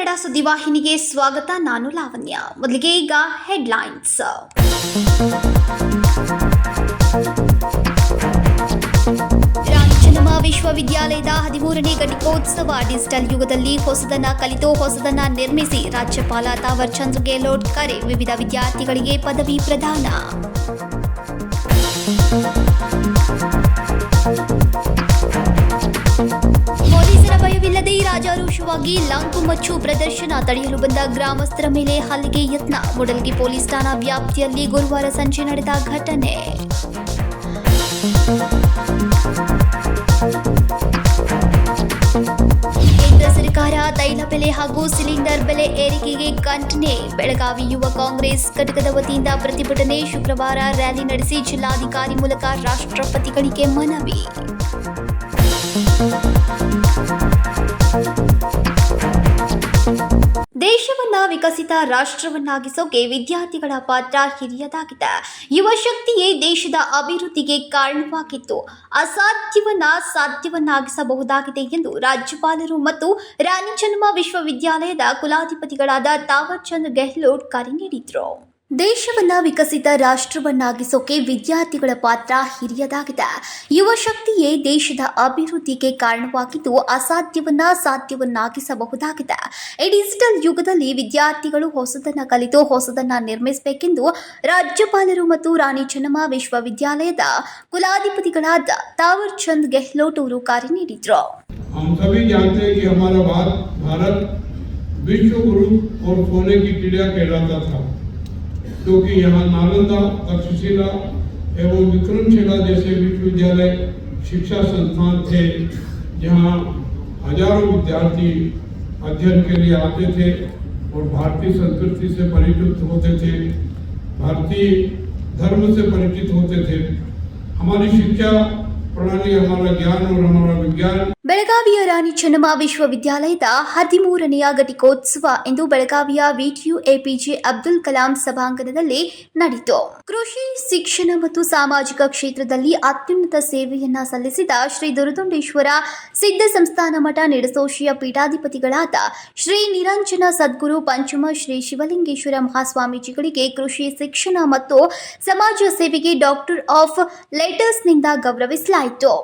ಕನ್ನಡ ಸುದ್ದಿವಾಹಿನಿಗೆ ಸ್ವಾಗತ. ನಾನು ಲಾವಣ್ಯ. ಮೊದಲಿಗೆ ಈಗ ಹೆಡ್ಲೈನ್ಸ್. ರಾಣಿಚನ್ನಮ್ಮ ವಿಶ್ವವಿದ್ಯಾಲಯದ 13ನೇ ಘಟಿಕೋತ್ಸವ. ಡಿಜಿಟಲ್ ಯುಗದಲ್ಲಿ ಹೊಸದನ್ನ ಕಲಿತು ಹೊಸದನ್ನ ನಿರ್ಮಿಸಿ ರಾಜ್ಯಪಾಲ ತಾವರ್ ಚಂದ್ ಗೆಹ್ಲೋಟ್ ಕರೆ. ವಿವಿಧ ವಿದ್ಯಾರ್ಥಿಗಳಿಗೆ ಪದವಿ ಪ್ರದಾನ. ಪೊಲೀಸರ ಭಯವಿಲ್ಲದೆ ರಾಜಾರೋಷವಾಗಿ ಲಾಂಗುಮಚ್ಚು ಪ್ರದರ್ಶನ ತಡೆಯಲು ಬಂದ ಗ್ರಾಮಸ್ಥರ ಮೇಲೆ ಹಲ್ಲೆಗೆ ಯತ್ನ. ಮೂಡಲಗಿ ಪೊಲೀಸ್ ಠಾಣಾ ವ್ಯಾಪ್ತಿಯಲ್ಲಿ ಗುರುವಾರ ಸಂಜೆ ನಡೆದ ಘಟನೆ. ಕೇಂದ್ರ ಸರ್ಕಾರ ತೈಲ ಬೆಲೆ ಹಾಗೂ ಸಿಲಿಂಡರ್ ಬೆಲೆ ಏರಿಕೆಗೆ ಖಂಡನೆ. ಬೆಳಗಾವಿ ಯುವ ಕಾಂಗ್ರೆಸ್ ಘಟಕದ ವತಿಯಿಂದ ಪ್ರತಿಭಟನೆ. ಶುಕ್ರವಾರ ರ್ಯಾಲಿ ನಡೆಸಿ ಜಿಲ್ಲಾಧಿಕಾರಿ ಮೂಲಕ ರಾಷ್ಟ್ರಪತಿಗಳಿಗೆ ಮನವಿ. ದೇಶವನ್ನ ವಿಕಸಿತ ರಾಷ್ಟ್ರವನ್ನಾಗಿಸೋಕೆ ವಿದ್ಯಾರ್ಥಿಗಳ ಪಾತ್ರ ಹಿರಿಯದಾಗಿದೆ. ಯುವ ಶಕ್ತಿಯೇ ದೇಶದ ಅಭಿವೃದ್ಧಿಗೆ ಕಾರಣವಾಗಿತ್ತು. ಅಸಾಧ್ಯವನ್ನ ಸಾಧ್ಯವನ್ನಾಗಿಸಬಹುದಾಗಿದೆ ಎಂದು ರಾಜ್ಯಪಾಲರು ಮತ್ತು ರಾಣಿಚನ್ನಮ್ಮ ವಿಶ್ವವಿದ್ಯಾಲಯದ ಕುಲಾಧಿಪತಿಗಳಾದ ತಾವರ್ ಚಂದ್ ಗೆಹ್ಲೋಟ್ ಕರೆ ನೀಡಿದರು. ದೇಶವನ್ನ ವಿಕಸಿತ ರಾಷ್ಟ್ರವನ್ನಾಗಿಸೋಕೆ ವಿದ್ಯಾರ್ಥಿಗಳ ಪಾತ್ರ ಹಿರಿಯದಾಗಿದೆ. ಯುವ ಶಕ್ತಿಯೇ ದೇಶದ ಅಭಿವೃದ್ಧಿಗೆ ಕಾರಣವಾಗಿದ್ದು ಅಸಾಧ್ಯವನ್ನ ಸಾಧ್ಯವನ್ನಾಗಿಸಬಹುದಾಗಿದೆ. ಈ ಡಿಜಿಟಲ್ ಯುಗದಲ್ಲಿ ವಿದ್ಯಾರ್ಥಿಗಳು ಹೊಸದನ್ನ ಕಲಿತು ಹೊಸದನ್ನ ನಿರ್ಮಿಸಬೇಕೆಂದು ರಾಜ್ಯಪಾಲರು ಮತ್ತು ರಾಣಿಚನ್ನಮ್ಮ ವಿಶ್ವವಿದ್ಯಾಲಯದ ಕುಲಾಧಿಪತಿಗಳಾದ ತಾವರ್ ಚಂದ್ ಗೆಹ್ಲೋಟ್ ಅವರು ಕರೆ ನೀಡಿದರು. विश्व गुरु और सोने की चिड़िया कहलाता था, क्योंकि यहाँ नालंदा, तक्षशिला एवं विक्रमशिला जैसे विश्वविद्यालय शिक्षा संस्थान थे, जहाँ हजारों विद्यार्थी अध्ययन के लिए आते थे और भारतीय संस्कृति से परिचित होते थे, भारतीय धर्म से परिचित होते थे. हमारी शिक्षा प्रणाली, हमारा ज्ञान और हमारा विज्ञान. ಬೆಳಗಾವಿಯ ರಾಣಿಚನ್ನಮ್ಮ ವಿಶ್ವವಿದ್ಯಾಲಯದ 13ನೆಯ ಘಟಿಕೋತ್ಸವ ಇಂದು ಬೆಳಗಾವಿಯ ವಿಟಿಯು ಎಪಿಜೆ ಅಬ್ದುಲ್ ಕಲಾಂ ಸಭಾಂಗಣದಲ್ಲಿ ನಡೆಯಿತು. ಕೃಷಿ, ಶಿಕ್ಷಣ ಮತ್ತು ಸಾಮಾಜಿಕ ಕ್ಷೇತ್ರದಲ್ಲಿ ಅತ್ಯುನ್ನತ ಸೇವೆಯನ್ನ ಸಲ್ಲಿಸಿದ ಶ್ರೀ ದುರದೊಂಡೇಶ್ವರ ಸಿದ್ಧ ಸಂಸ್ಥಾನ ಮಠ ನಿಡಸೋಶಿಯ ಪೀಠಾಧಿಪತಿಗಳಾದ ಶ್ರೀ ನಿರಂಜನ ಸದ್ಗುರು ಪಂಚಮ ಶ್ರೀ ಶಿವಲಿಂಗೇಶ್ವರ ಮಹಾಸ್ವಾಮೀಜಿಗಳಿಗೆ ಕೃಷಿ, ಶಿಕ್ಷಣ ಮತ್ತು ಸಮಾಜ ಸೇವೆಗೆ ಡಾಕ್ಟರ್ ಆಫ್ ಲೆಟರ್ಸ್ನಿಂದ ಗೌರವಿಸಲಾಯಿತು.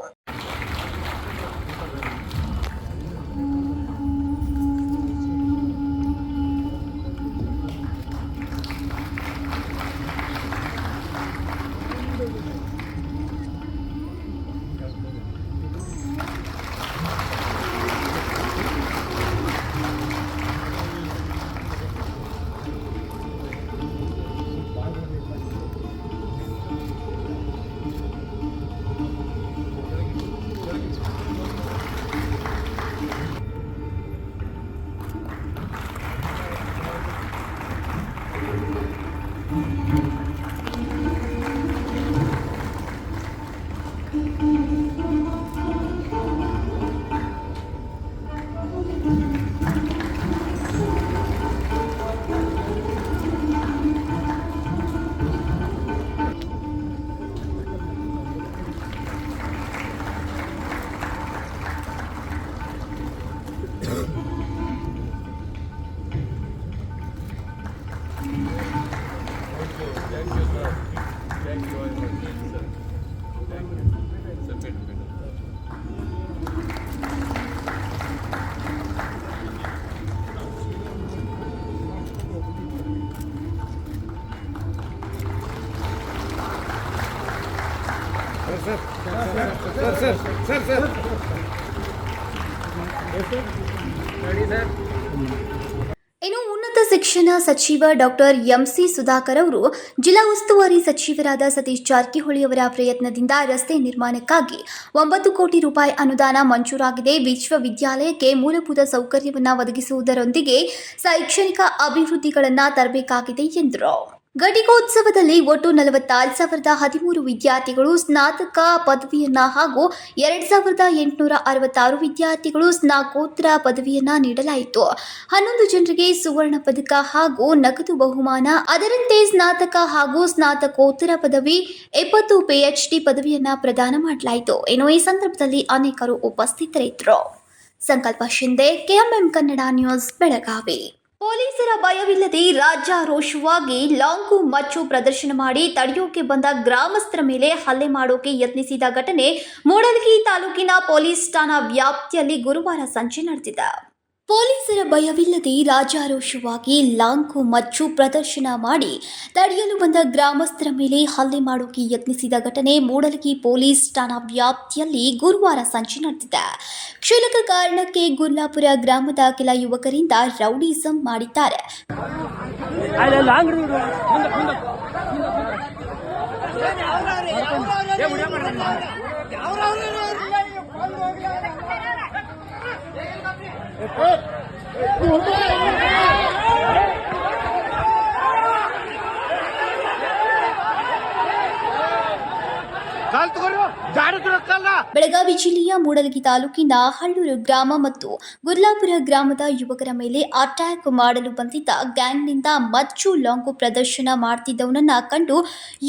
ಇನ್ನು ಉನ್ನತ ಶಿಕ್ಷಣ ಸಚಿವ ಡಾಕ್ಟರ್ ಎಂಸಿ ಸುಧಾಕರ್ ಅವರು ಜಿಲ್ಲಾ ಉಸ್ತುವಾರಿ ಸಚಿವರಾದ ಸತೀಶ್ ಜಾರಕಿಹೊಳಿ ಅವರ ಪ್ರಯತ್ನದಿಂದ ರಸ್ತೆ ನಿರ್ಮಾಣಕ್ಕಾಗಿ 9 ಕೋಟಿ ರೂಪಾಯಿ ಅನುದಾನ ಮಂಜೂರಾಗಿದೆ. ವಿಶ್ವವಿದ್ಯಾಲಯಕ್ಕೆ ಮೂಲಭೂತ ಸೌಕರ್ಯವನ್ನು ಒದಗಿಸುವುದರೊಂದಿಗೆ ಶೈಕ್ಷಣಿಕ ಅಭಿವೃದ್ಧಿಗಳನ್ನು ತರಬೇಕಾಗಿದೆ ಎಂದರು. ಘಟಿಕೋತ್ಸವದಲ್ಲಿ ಒಟ್ಟು 46,013 ವಿದ್ಯಾರ್ಥಿಗಳು ಸ್ನಾತಕ ಪದವಿಯನ್ನ ಹಾಗೂ 2,866 ವಿದ್ಯಾರ್ಥಿಗಳು ಸ್ನಾಕೋತ್ತರ ಪದವಿಯನ್ನ ನೀಡಲಾಯಿತು. 11 ಜನರಿಗೆ ಸುವರ್ಣ ಪದಕ ಹಾಗೂ ನಗದು ಬಹುಮಾನ, ಅದರಂತೆ ಸ್ನಾತಕ ಹಾಗೂ ಸ್ನಾತಕೋತ್ತರ ಪದವಿ, 20 PhD ಪದವಿಯನ್ನ ಪ್ರದಾನ ಮಾಡಲಾಯಿತು. ಇನ್ನು ಈ ಸಂದರ್ಭದಲ್ಲಿ ಅನೇಕರು ಉಪಸ್ಥಿತರಿದ್ದರು. ಸಂಕಲ್ಪ ಶಿಂದೆ, ಕೆಎಂಎಂ ಕನ್ನಡ ನ್ಯೂಸ್, ಬೆಳಗಾವಿ. ಪೊಲೀಸರ ಭಯವಿಲ್ಲದೆ ರಾಜ್ಯಾರೋಷವಾಗಿ ಲಾಂಗು ಮಚ್ಚು ಪ್ರದರ್ಶನ ಮಾಡಿ ತಡೆಯೋಕೆ ಬಂದ ಗ್ರಾಮಸ್ಥರ ಮೇಲೆ ಹಲ್ಲೆ ಮಾಡೋಕೆ ಯತ್ನಿಸಿದ ಘಟನೆ ಮೂಡಲಗಿ ತಾಲೂಕಿನ ಪೊಲೀಸ್ ಠಾಣಾ ವ್ಯಾಪ್ತಿಯಲ್ಲಿ ಗುರುವಾರ ಸಂಜೆ ನಡೆದಿದೆ. ಪೊಲೀಸರ ಭಯವಿಲ್ಲದೆ ರಾಜ್ಯಾರೋಷವಾಗಿ ಲಾಂಗು ಮಚ್ಚು ಪ್ರದರ್ಶನ ಮಾಡಿ ತಡೆಯಲು ಬಂದ ಗ್ರಾಮಸ್ಥರ ಮೇಲೆ ಹಲ್ಲೆ ಮಾಡೋಕೆ ಯತ್ನಿಸಿದ ಘಟನೆ ಮೂಡಲಗಿ ಪೊಲೀಸ್ ಠಾಣಾ ವ್ಯಾಪ್ತಿಯಲ್ಲಿ ಗುರುವಾರ ಸಂಜೆ ನಡೆದಿದೆ. ಕ್ಷುಲ್ಲಕ ಕಾರಣಕ್ಕೆ ಗುರ್ಲಾಪುರ ಗ್ರಾಮದ ಕೆಲ ಯುವಕರಿಂದ ರೌಡಿಸಂ ಮಾಡಿದ್ದಾರೆ. ಬೆಳಗಾವಿ ಜಿಲ್ಲೆಯ ಮೂಡಲಗಿ ತಾಲೂಕಿನ ಹಳ್ಳೂರು ಗ್ರಾಮ ಮತ್ತು ಗುರ್ಲಾಪುರ ಗ್ರಾಮದ ಯುವಕರ ಮೇಲೆ ಅಟ್ಯಾಕ್ ಮಾಡಲು ಬಂದಿದ್ದ ಗ್ಯಾಂಗ್ನಿಂದ ಮಚ್ಚು ಲಾಂಗು ಪ್ರದರ್ಶನ ಮಾಡ್ತಿದ್ದವನನ್ನ ಕಂಡು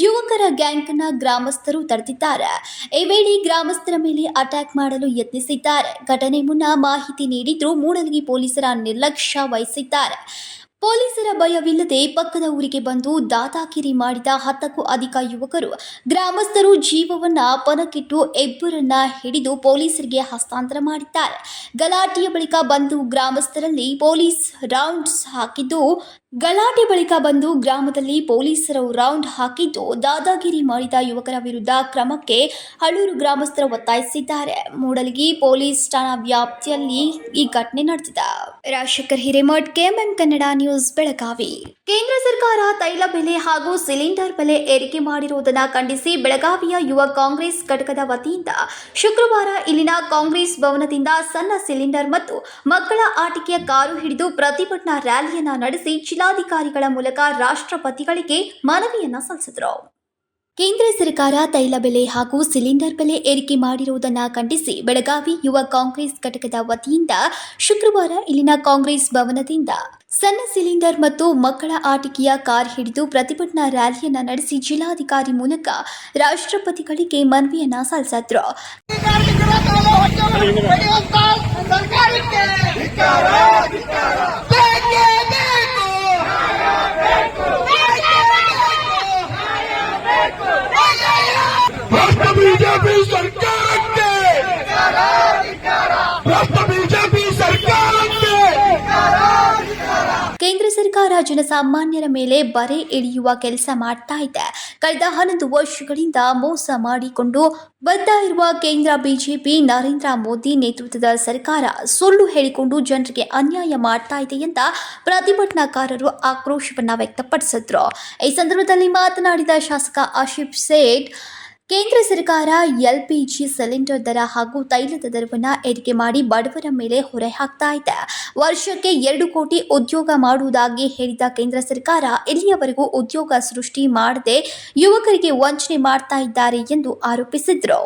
ಯುವಕರ ಗ್ಯಾಂಗ್ನ ಗ್ರಾಮಸ್ಥರು ತಡೆದಿದ್ದಾರೆ. ಈ ವೇಳೆ ಗ್ರಾಮಸ್ಥರ ಮೇಲೆ ಅಟ್ಯಾಕ್ ಮಾಡಲು ಯತ್ನಿಸಿದ್ದಾರೆ. ಘಟನೆ ಮುನ್ನ ಮಾಹಿತಿ ನೀಡಿದ್ರೂ ಮೂಡಲಗಿ ಪೊಲೀಸರ ನಿರ್ಲಕ್ಷ್ಯ ವಹಿಸಿದ್ದಾರೆ. ಪೊಲೀಸರ ಭಯವಿಲ್ಲದೆ ಪಕ್ಕದ ಊರಿಗೆ ಬಂದು ದಾದಾಗಿರಿ ಮಾಡಿದ 10ಕ್ಕೂ ಅಧಿಕ ಯುವಕರು ಗ್ರಾಮಸ್ಥರು ಜೀವವನ್ನ ಪಣಕ್ಕಿಟ್ಟು ಇಬ್ಬರನ್ನ ಹಿಡಿದು ಪೊಲೀಸರಿಗೆ ಹಸ್ತಾಂತರ ಮಾಡಿದ್ದಾರೆ. ಗಲಾಟೆಯ ಬಳಿಕ ಬಂದು ಗ್ರಾಮಸ್ಥರಲ್ಲಿ ಪೊಲೀಸ್ ರೌಂಡ್ಸ್ ಹಾಕಿದ್ದು ಗ್ರಾಮದಲ್ಲಿ ಪೊಲೀಸರು ರೌಂಡ್ ಹಾಕಿದ್ದು ದಾದಾಗಿರಿ ಮಾಡಿದ ಯುವಕರ ವಿರುದ್ಧ ಕ್ರಮಕ್ಕೆ ಹಳ್ಳೂರು ಗ್ರಾಮಸ್ಥರು ಒತ್ತಾಯಿಸಿದ್ದಾರೆ. ಮೂಡಲಗಿ ಪೊಲೀಸ್ ಠಾಣಾ ವ್ಯಾಪ್ತಿಯಲ್ಲಿ ಈ ಘಟನೆ ನಡೆದಿದೆ. Rajashekhar Hiremath, KMM Kannada news, Belagavi. ಕೇಂದ್ರ ಸರ್ಕಾರ ತೈಲ ಬೆಲೆ ಹಾಗೂ ಸಿಲಿಂಡರ್ ಬೆಲೆ ಏರಿಕೆ ಮಾಡಿರುವುದನ್ನು ಖಂಡಿಸಿ ಬೆಳಗಾವಿಯ ಯುವ ಕಾಂಗ್ರೆಸ್ ಘಟಕದ ವತಿಯಿಂದ ಶುಕ್ರವಾರ ಇಲ್ಲಿನ ಕಾಂಗ್ರೆಸ್ ಭವನದಿಂದ ಸಣ್ಣ ಸಿಲಿಂಡರ್ ಮತ್ತು ಮಕ್ಕಳ ಆಟಿಕೆಯ ಕಾರು ಹಿಡಿದು ಪ್ರತಿಭಟನಾ ರ್ಯಾಲಿಯನ್ನ ನಡೆಸಿ ಜಿಲ್ಲಾಧಿಕಾರಿಗಳ ಮೂಲಕ ರಾಷ್ಟ್ರಪತಿಗಳಿಗೆ ಮನವಿಯನ್ನ ಸಲ್ಲಿಸಿದರು. ಕೇಂದ್ರ ಸರ್ಕಾರ ತೈಲ ಬೆಲೆ ಹಾಗೂ ಸಿಲಿಂಡರ್ ಬೆಲೆ ಏರಿಕೆ ಮಾಡಿರುವುದನ್ನು ಖಂಡಿಸಿ ಬೆಳಗಾವಿ ಯುವ ಕಾಂಗ್ರೆಸ್ ಘಟಕದ ವತಿಯಿಂದ ಶುಕ್ರವಾರ ಇಲ್ಲಿನ ಕಾಂಗ್ರೆಸ್ ಭವನದಿಂದ ಸಣ್ಣ ಸಿಲಿಂಡರ್ ಮತ್ತು ಮಕ್ಕಳ ಆಟಿಕೆಯ ಕಾರ್ ಹಿಡಿದು ಪ್ರತಿಭಟನಾ ರ್ಯಾಲಿಯನ್ನ ನಡೆಸಿ ಜಿಲ್ಲಾಧಿಕಾರಿ ಮೂಲಕ ರಾಷ್ಟ್ರಪತಿಗಳಿಗೆ ಮನವಿಯನ್ನ ಸಲ್ಲಿಸಿದ್ರು. ಬಿಜೆಪಿ ಸರ್ಕಾರಕ್ಕೆ ಬಿಜೆಪಿ ಸರ್ಕಾರಕ್ಕೆ ಕೇಂದ್ರ ಸರ್ಕಾರ ಜನಸಾಮಾನ್ಯರ ಮೇಲೆ ಬರೆ ಎಳೆಯುವ ಕೆಲಸ ಮಾಡ್ತಾ ಇದೆ. ಕಳೆದ 11 ವರ್ಷಗಳಿಂದ ಮೋಸ ಮಾಡಿಕೊಂಡು ಬರ್ತಾ ಇರುವ ಕೇಂದ್ರ ಬಿಜೆಪಿ ನರೇಂದ್ರ ಮೋದಿ ನೇತೃತ್ವದ ಸರ್ಕಾರ ಸುಳ್ಳು ಹೇಳಿಕೊಂಡು ಜನರಿಗೆ ಅನ್ಯಾಯ ಮಾಡ್ತಾ ಇದೆ ಅಂತ ಪ್ರತಿಭಟನಾಕಾರರು ಆಕ್ರೋಶವನ್ನ ವ್ಯಕ್ತಪಡಿಸಿದ್ರು. ಈ ಸಂದರ್ಭದಲ್ಲಿ ಮಾತನಾಡಿದ ಶಾಸಕ ಆಶಿಫ್ ಸೇಠ್, ಕೇಂದ್ರ ಸರ್ಕಾರ ಎಲ್ಪಿಜಿ ಸಿಲಿಂಡರ್ ದರ ಹಾಗೂ ತೈಲದ ದರವನ್ನು ಏರಿಕೆ ಮಾಡಿ ಬಡವರ ಮೇಲೆ ಹೊರೆ ಹಾಕ್ತಾ ಇದೆ. ವರ್ಷಕ್ಕೆ 2 ಕೋಟಿ ಉದ್ಯೋಗ ಮಾಡುವುದಾಗಿ ಹೇಳಿದ ಕೇಂದ್ರ ಸರ್ಕಾರ ಇಲ್ಲಿಯವರೆಗೂ ಉದ್ಯೋಗ ಸೃಷ್ಟಿ ಮಾಡದೆ ಯುವಕರಿಗೆ ವಂಚನೆ ಮಾಡ್ತಾ ಇದ್ದಾರೆ ಎಂದು ಆರೋಪಿಸಿದರು.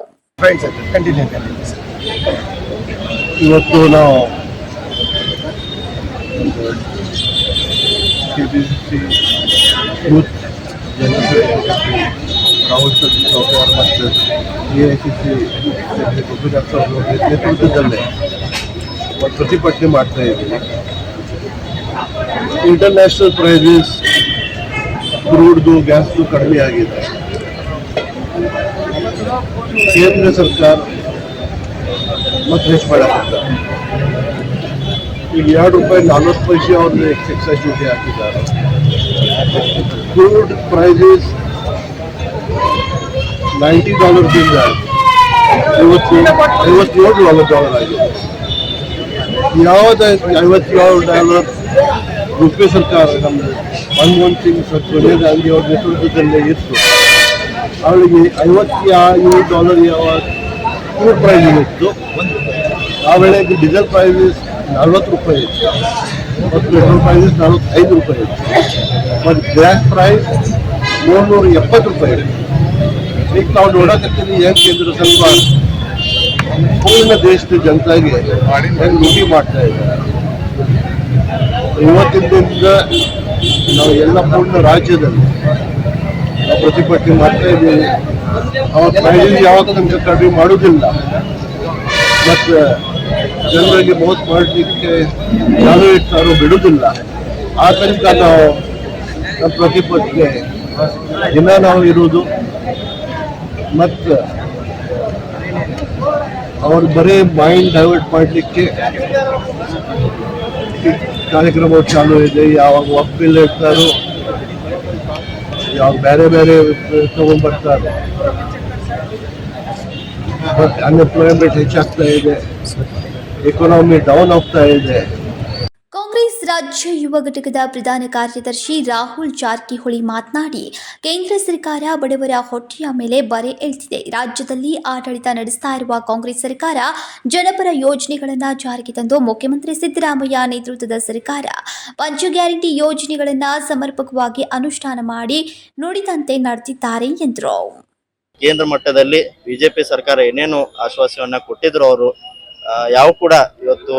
ಇವತ್ತು ನಾವು ರಾಹುಲ್ ಚೌಕರ್ ಮತ್ತು AICC ನೇತೃತ್ವದಲ್ಲೇ ಒಂದು ಪ್ರತಿಭಟನೆ ಮಾಡ್ತಾ ಇದ್ದೀವಿ. ಇಂಟರ್ನ್ಯಾಷನಲ್ ಪ್ರೈಸಸ್ ಕ್ರೂಡ್ದು ಗ್ಯಾಸ್ದು ಕಡಿಮೆ ಆಗಿದೆ. ಕೇಂದ್ರ ಸರ್ಕಾರ ಮತ್ತೆ ಹೆಚ್ಚು ಮಾಡಾಕಿದ್ದಾರೆ. ಈಗ ₹2.40 ಅವ್ರನ್ನ ಎಕ್ಸೈಸ್ ಡ್ಯೂಟಿ ಹಾಕಿದ್ದಾರೆ. ಕ್ರೂಡ್ ಪ್ರೈಸಸ್ $90 $57 ಆಗಿದೆ. ಯಾವುದೇ $57 ರೂಪಾಯಿ ಸರ್ಕಾರ ನಮ್ಮ ಮನಮೋಹನ್ ಸಿಂಗ್ ಸೋನಿಯಾ ಗಾಂಧಿ ಅವ್ರ ನೇತೃತ್ವದಲ್ಲೇ ಇತ್ತು. ಅವಳಿಗೆ $57 ಯಾವ ಕ್ರೂಡ್ ಪ್ರೈಸ್ ಇತ್ತು. ಆ ವೇಳೆಗೆ ಡೀಸೆಲ್ ಪ್ರೈಸಸ್ ₹40 ಇತ್ತು ಮತ್ತು ಪೆಟ್ರೋಲ್ ಪ್ರೈಸಸ್ ₹45 ಇತ್ತು ಮತ್ತು ಗ್ಯಾಸ್ ಪ್ರೈಸ್ ₹370 ಇತ್ತು. ಈಗ ನಾವು ನೋಡಕತ್ತೀವಿ ಹೆಂಗೆ ಕೇಂದ್ರ ಸರ್ಕಾರ ಪೂರ್ಣ ದೇಶದ ಜನತೆಗೆ ಹೆಂಗೆ ಲೂಟಿ ಮಾಡ್ತಾ ಇದ್ದಾರೆ. ಇವತ್ತಿನ ದಿನದಿಂದ ನಾವು ಎಲ್ಲ ಪೂರ್ಣ ರಾಜ್ಯದಲ್ಲಿ ನಾವು ಪ್ರತಿಭಟನೆ ಮಾಡ್ತಾ ಇದ್ದೀವಿ. ಅವ್ರ ಪ್ರೈಸ್ ಯಾವಾಗ ತನಕ ಕಡಿಮೆ ಮಾಡೋದಿಲ್ಲ ಮತ್ತು ಜನರಿಗೆ ಮೋಸ ಮಾಡಲಿಕ್ಕೆ ಯಾರು ಇರ್ತಾರೋ ಬಿಡುವುದಿಲ್ಲ. ಆ ತನಕ ನಾವು ನಮ್ಮ ಪ್ರತಿಪಕ್ಷಕ್ಕೆ ದಿನ ನಾವು ಇರುವುದು ಮತ್ತು ಅವ್ರು ಬರೀ ಮೈಂಡ್ ಡೈವರ್ಟ್ ಮಾಡಲಿಕ್ಕೆ ಕಾರ್ಯಕ್ರಮ ಚಾಲೂ ಇದೆ. ಯಾವಾಗ ಒಪ್ಪಿಲ್ಲ ಇರ್ತಾರೋ, ಯಾವಾಗ ಬೇರೆ ಬೇರೆ ತಗೊಂಡ್ಬರ್ತಾರೆ. ಅನ್ಎಂಪ್ಲಾಯ್ಮೆಂಟ್ ಹೆಚ್ಚಾಗ್ತಾ ಇದೆ, ಎಕಾನಮಿ ಡೌನ್ ಆಗ್ತಾ ಇದೆ. ಕಾಂಗ್ರೆಸ್ ರಾಜ್ಯ ಯುವ ಘಟಕದ ಪ್ರಧಾನ ಕಾರ್ಯದರ್ಶಿ ರಾಹುಲ್ ಜಾರಕಿಹೊಳಿ ಮಾತನಾಡಿ, ಕೇಂದ್ರ ಸರ್ಕಾರ ಬಡವರ ಹೊಟ್ಟೆಯ ಮೇಲೆ ಬರೆ ಎಳೆದಿದೆ. ರಾಜ್ಯದಲ್ಲಿ ಆಡಳಿತ ನಡೆಸ್ತಾ ಇರುವ ಕಾಂಗ್ರೆಸ್ ಸರ್ಕಾರ ಜನಪರ ಯೋಜನೆಗಳನ್ನು ಜಾರಿಗೆ ತಂದು ಮುಖ್ಯಮಂತ್ರಿ ಸಿದ್ದರಾಮಯ್ಯ ನೇತೃತ್ವದ ಸರ್ಕಾರ ಪಂಚ ಗ್ಯಾರಂಟಿ ಯೋಜನೆಗಳನ್ನು ಸಮರ್ಪಕವಾಗಿ ಅನುಷ್ಠಾನ ಮಾಡಿ ನುಡಿದಂತೆ ನಡೆದಿದ್ದಾರೆ ಎಂದರು. ಕೇಂದ್ರ ಮಟ್ಟದಲ್ಲಿ ಬಿಜೆಪಿ ಸರ್ಕಾರ ಏನೇನು ಆಶ್ವಾಸವನ್ನ ಕೊಟ್ಟಿದ್ರು ಅವರು ಯಾವ ಕೂಡ ಇವತ್ತು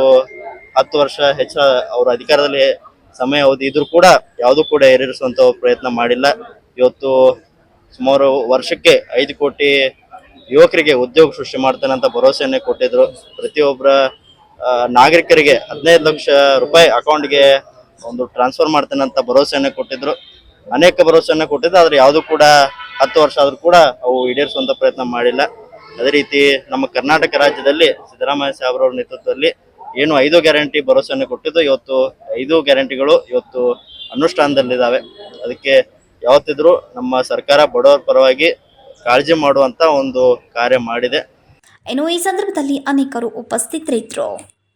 10 ವರ್ಷ ಹೆಚ್ಚು ಅವರು ಅಧಿಕಾರದಲ್ಲಿ ಸಮಯ ಅವಧಿ ಇದ್ರೂ ಕೂಡ ಯಾವುದು ಕೂಡ ಏರಿಸುವಂತ ಪ್ರಯತ್ನ ಮಾಡಿಲ್ಲ. ಇವತ್ತು ಸುಮಾರು ವರ್ಷಕ್ಕೆ 5 ಕೋಟಿ ಯುವಕರಿಗೆ ಉದ್ಯೋಗ ಸೃಷ್ಟಿ ಮಾಡ್ತಾನೆ ಅಂತ ಭರವಸೆಯನ್ನೇ ಕೊಟ್ಟಿದ್ರು. ಪ್ರತಿಯೊಬ್ಬರ ನಾಗರಿಕರಿಗೆ 15 ಲಕ್ಷ ರೂಪಾಯಿ ಅಕೌಂಟ್ಗೆ ಒಂದು ಟ್ರಾನ್ಸ್ಫರ್ ಮಾಡ್ತಾನೆ ಅಂತ ಭರವಸೆಯನ್ನೇ ಕೊಟ್ಟಿದ್ರು. ಅನೇಕ ಭರವಸೆಯನ್ನ ಕೊಟ್ಟಿದ್ರು, ಆದ್ರೆ ಯಾವುದು ಕೂಡ 10 ವರ್ಷ ಆದ್ರೂ ಕೂಡ ಅವು ಈಡೇರಿಸುವಂತ ಪ್ರಯತ್ನ ಮಾಡಿಲ್ಲ. ಅದೇ ರೀತಿ ನಮ್ಮ ಕರ್ನಾಟಕ ರಾಜ್ಯದಲ್ಲಿ ಸಿದ್ದರಾಮಯ್ಯ ಸಾಹೇಬ್ರವ್ರ ನೇತೃತ್ವದಲ್ಲಿ ಏನು 5 ಗ್ಯಾರಂಟಿ ಭರವಸೆಯನ್ನು ಕೊಟ್ಟಿದ್ದು, ಇವತ್ತು 5 ಗ್ಯಾರಂಟಿಗಳು ಇವತ್ತು ಅನುಷ್ಠಾನದಲ್ಲಿದ್ದಾವೆ. ಅದಕ್ಕೆ ಯಾವತ್ತಿದ್ರೂ ನಮ್ಮ ಸರ್ಕಾರ ಬಡವರ ಪರವಾಗಿ ಕಾಳಜಿ ಮಾಡುವಂತ ಒಂದು ಕಾರ್ಯ ಮಾಡಿದೆ. ಇನ್ನು ಈ ಸಂದರ್ಭದಲ್ಲಿ ಅನೇಕರು ಉಪಸ್ಥಿತರಿದ್ದರು.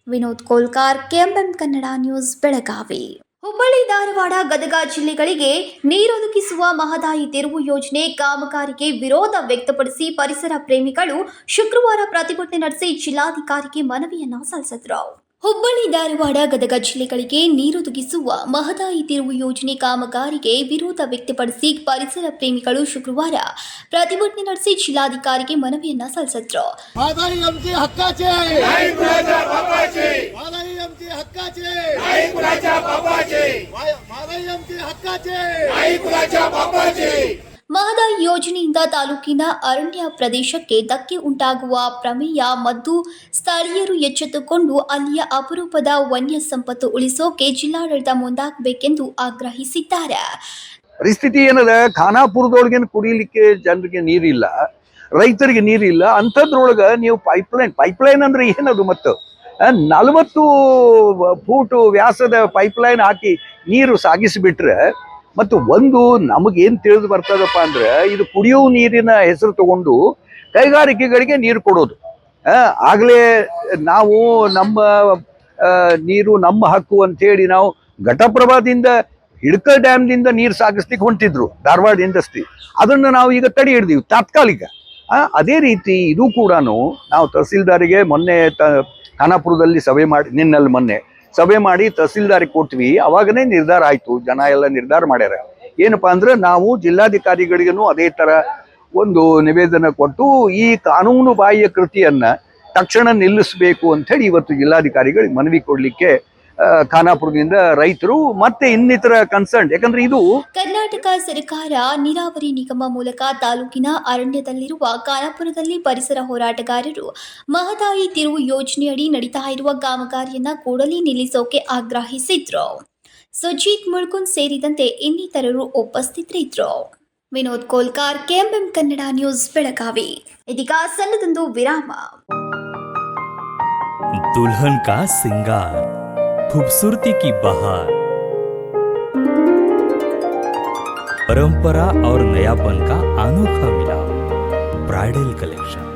Vinod Kolkar, KMM Kannada news, Belagavi. ಹುಬ್ಬಳ್ಳಿ, ಧಾರವಾಡ, ಗದಗ ಜಿಲ್ಲೆಗಳಿಗೆ ನೀರೊದಗಿಸುವ ಮಹದಾಯಿ ತಿರುವು ಯೋಜನೆ ಕಾಮಗಾರಿಗೆ ವಿರೋಧ ವ್ಯಕ್ತಪಡಿಸಿ ಪರಿಸರ ಪ್ರೇಮಿಗಳು ಶುಕ್ರವಾರ ಪ್ರತಿಭಟನೆ ನಡೆಸಿ ಜಿಲ್ಲಾಧಿಕಾರಿಗೆ ಮನವಿಯನ್ನ ಸಲ್ಲಿಸಿದರು. ಹುಬ್ಬಳ್ಳಿ, ಧಾರವಾಡ, ಗದಗ ಜಿಲ್ಲೆಗಳಿಗೆ ನೀರೊದಗಿಸುವ ಮಹದಾಯಿ ತಿರುವು ಯೋಜನೆ ಕಾಮಗಾರಿಗೆ ವಿರೋಧ ವ್ಯಕ್ತಪಡಿಸಿ ಪರಿಸರ ಪ್ರೇಮಿಗಳು ಶುಕ್ರವಾರ ಪ್ರತಿಭಟನೆ ನಡೆಸಿ ಜಿಲ್ಲಾಧಿಕಾರಿಗೆ ಮನವಿಯನ್ನ ಸಲ್ಲಿಸಿದ್ರು. ಮಹದಾಯಿ ಯೋಜನೆಯಿಂದ ತಾಲೂಕಿನ ಅರಣ್ಯ ಪ್ರದೇಶಕ್ಕೆ ಧಕ್ಕೆ ಉಂಟಾಗುವ ಪ್ರಮೇಯ ಮತ್ತು ಸ್ಥಳೀಯರು ಎಚ್ಚೆತ್ತುಕೊಂಡು ಅಲ್ಲಿಯ ಅಪರೂಪದ ವನ್ಯ ಸಂಪತ್ತು ಉಳಿಸೋಕೆ ಜಿಲ್ಲಾಡಳಿತ ಮುಂದಾಗಬೇಕೆಂದು ಆಗ್ರಹಿಸಿದ್ದಾರೆ. ಪರಿಸ್ಥಿತಿ ಏನದ, ಖಾನಾಪುರದೊಳಗೇನು ಕುಡಿಲಿಕ್ಕೆ ಜನರಿಗೆ ನೀರಿಲ್ಲ, ರೈತರಿಗೆ ನೀರಿಲ್ಲ. ಅಂಥದ್ರೊಳಗೆ ನೀವು ಪೈಪ್ಲೈನ್ ಅಂದ್ರೆ ಏನದು? ಮತ್ತು 40 ಫೂಟ್ ವ್ಯಾಸದ ಪೈಪ್ಲೈನ್ ಹಾಕಿ ನೀರು ಸಾಗಿಸಿಬಿಟ್ರೆ, ಮತ್ತು ಒಂದು ನಮಗೇನು ತಿಳಿದು ಬರ್ತದಪ್ಪ ಅಂದ್ರೆ, ಇದು ಕುಡಿಯುವ ನೀರಿನ ಹೆಸರು ತಗೊಂಡು ಕೈಗಾರಿಕೆಗಳಿಗೆ ನೀರು ಕೊಡೋದು. ಆಗಲೇ ನಾವು ನಮ್ಮ ನೀರು ನಮ್ಮ ಹಕ್ಕು ಅಂತೇಳಿ ನಾವು ಘಟಪ್ರಭಾದಿಂದ ಹಿಡ್ಕಲ್ ಡ್ಯಾಮ್ದಿಂದ ನೀರು ಸಾಗಿಸ್ಲಿಕ್ಕೆ ಹೊಂಟಿದ್ರು ಧಾರವಾಡ ಇಂಡಸ್ಟ್ರಿ. ಅದನ್ನು ನಾವು ಈಗ ತಡೆ ಹಿಡಿದೀವಿ ತಾತ್ಕಾಲಿಕ. ಅದೇ ರೀತಿ ಇದು ಕೂಡ ನಾವು ತಹಸೀಲ್ದಾರಿಗೆ ಮೊನ್ನೆ ಖಾನಾಪುರದಲ್ಲಿ ಮೊನ್ನೆ ಸಭೆ ಮಾಡಿ ತಹಸೀಲ್ದಾರಿಗೆ ಕೊಟ್ವಿ. ಅವಾಗನೇ ನಿರ್ಧಾರ ಆಯಿತು, ಜನ ಎಲ್ಲ ನಿರ್ಧಾರ ಮಾಡ್ಯಾರ. ಏನಪ್ಪಾ ಅಂದ್ರೆ, ನಾವು ಜಿಲ್ಲಾಧಿಕಾರಿಗಳಿಗೂ ಅದೇ ಥರ ಒಂದು ನಿವೇದನೆ ಕೊಟ್ಟು ಈ ಕಾನೂನು ಬಾಹ್ಯ ಕೃತಿಯನ್ನ ತಕ್ಷಣ ನಿಲ್ಲಿಸಬೇಕು ಅಂಥೇಳಿ ಇವತ್ತು ಜಿಲ್ಲಾಧಿಕಾರಿಗಳಿಗೆ ಮನವಿ ಕೊಡಲಿಕ್ಕೆ ಖಾನಾಪುರದಿಂದ ರೈತರು ಮತ್ತೆ ಇನ್ನಿತರ ಕನ್ಸರ್ನ್, ಯಾಕಂದ್ರೆ ಇದು ಕರ್ನಾಟಕ ಸರ್ಕಾರ ನೀರಾವರಿ ನಿಗಮ ಮೂಲಕ ತಾಲೂಕಿನ ಅರಣ್ಯದಲ್ಲಿರುವ ಖಾನಾಪುರದಲ್ಲಿ ಪರಿಸರ ಹೋರಾಟಗಾರರು ಮಹದಾಯಿ ತಿರುವು ಯೋಜನೆಯಡಿ ನಡೀತಾ ಇರುವ ಕಾಮಗಾರಿಯನ್ನ ಕೂಡಲೇ ನಿಲ್ಲಿಸೋಕೆ ಆಗ್ರಹಿಸಿದ್ರು. ಸುಜೀತ್ ಮುಳ್ಕುಂದ್ ಸೇರಿದಂತೆ ಇನ್ನಿತರರು ಉಪಸ್ಥಿತರಿದ್ದರು. Vinod Kolkar, KMM Kannada news, Belagavi. ಇದೀಗ ಸಣ್ಣದೊಂದು ವಿರಾಮ. दुल्हन का सिंगार, खूबसूरती की बहार, परंपरा और नयापन का अनोखा मिलाप, ब्राइडल कलेक्शन।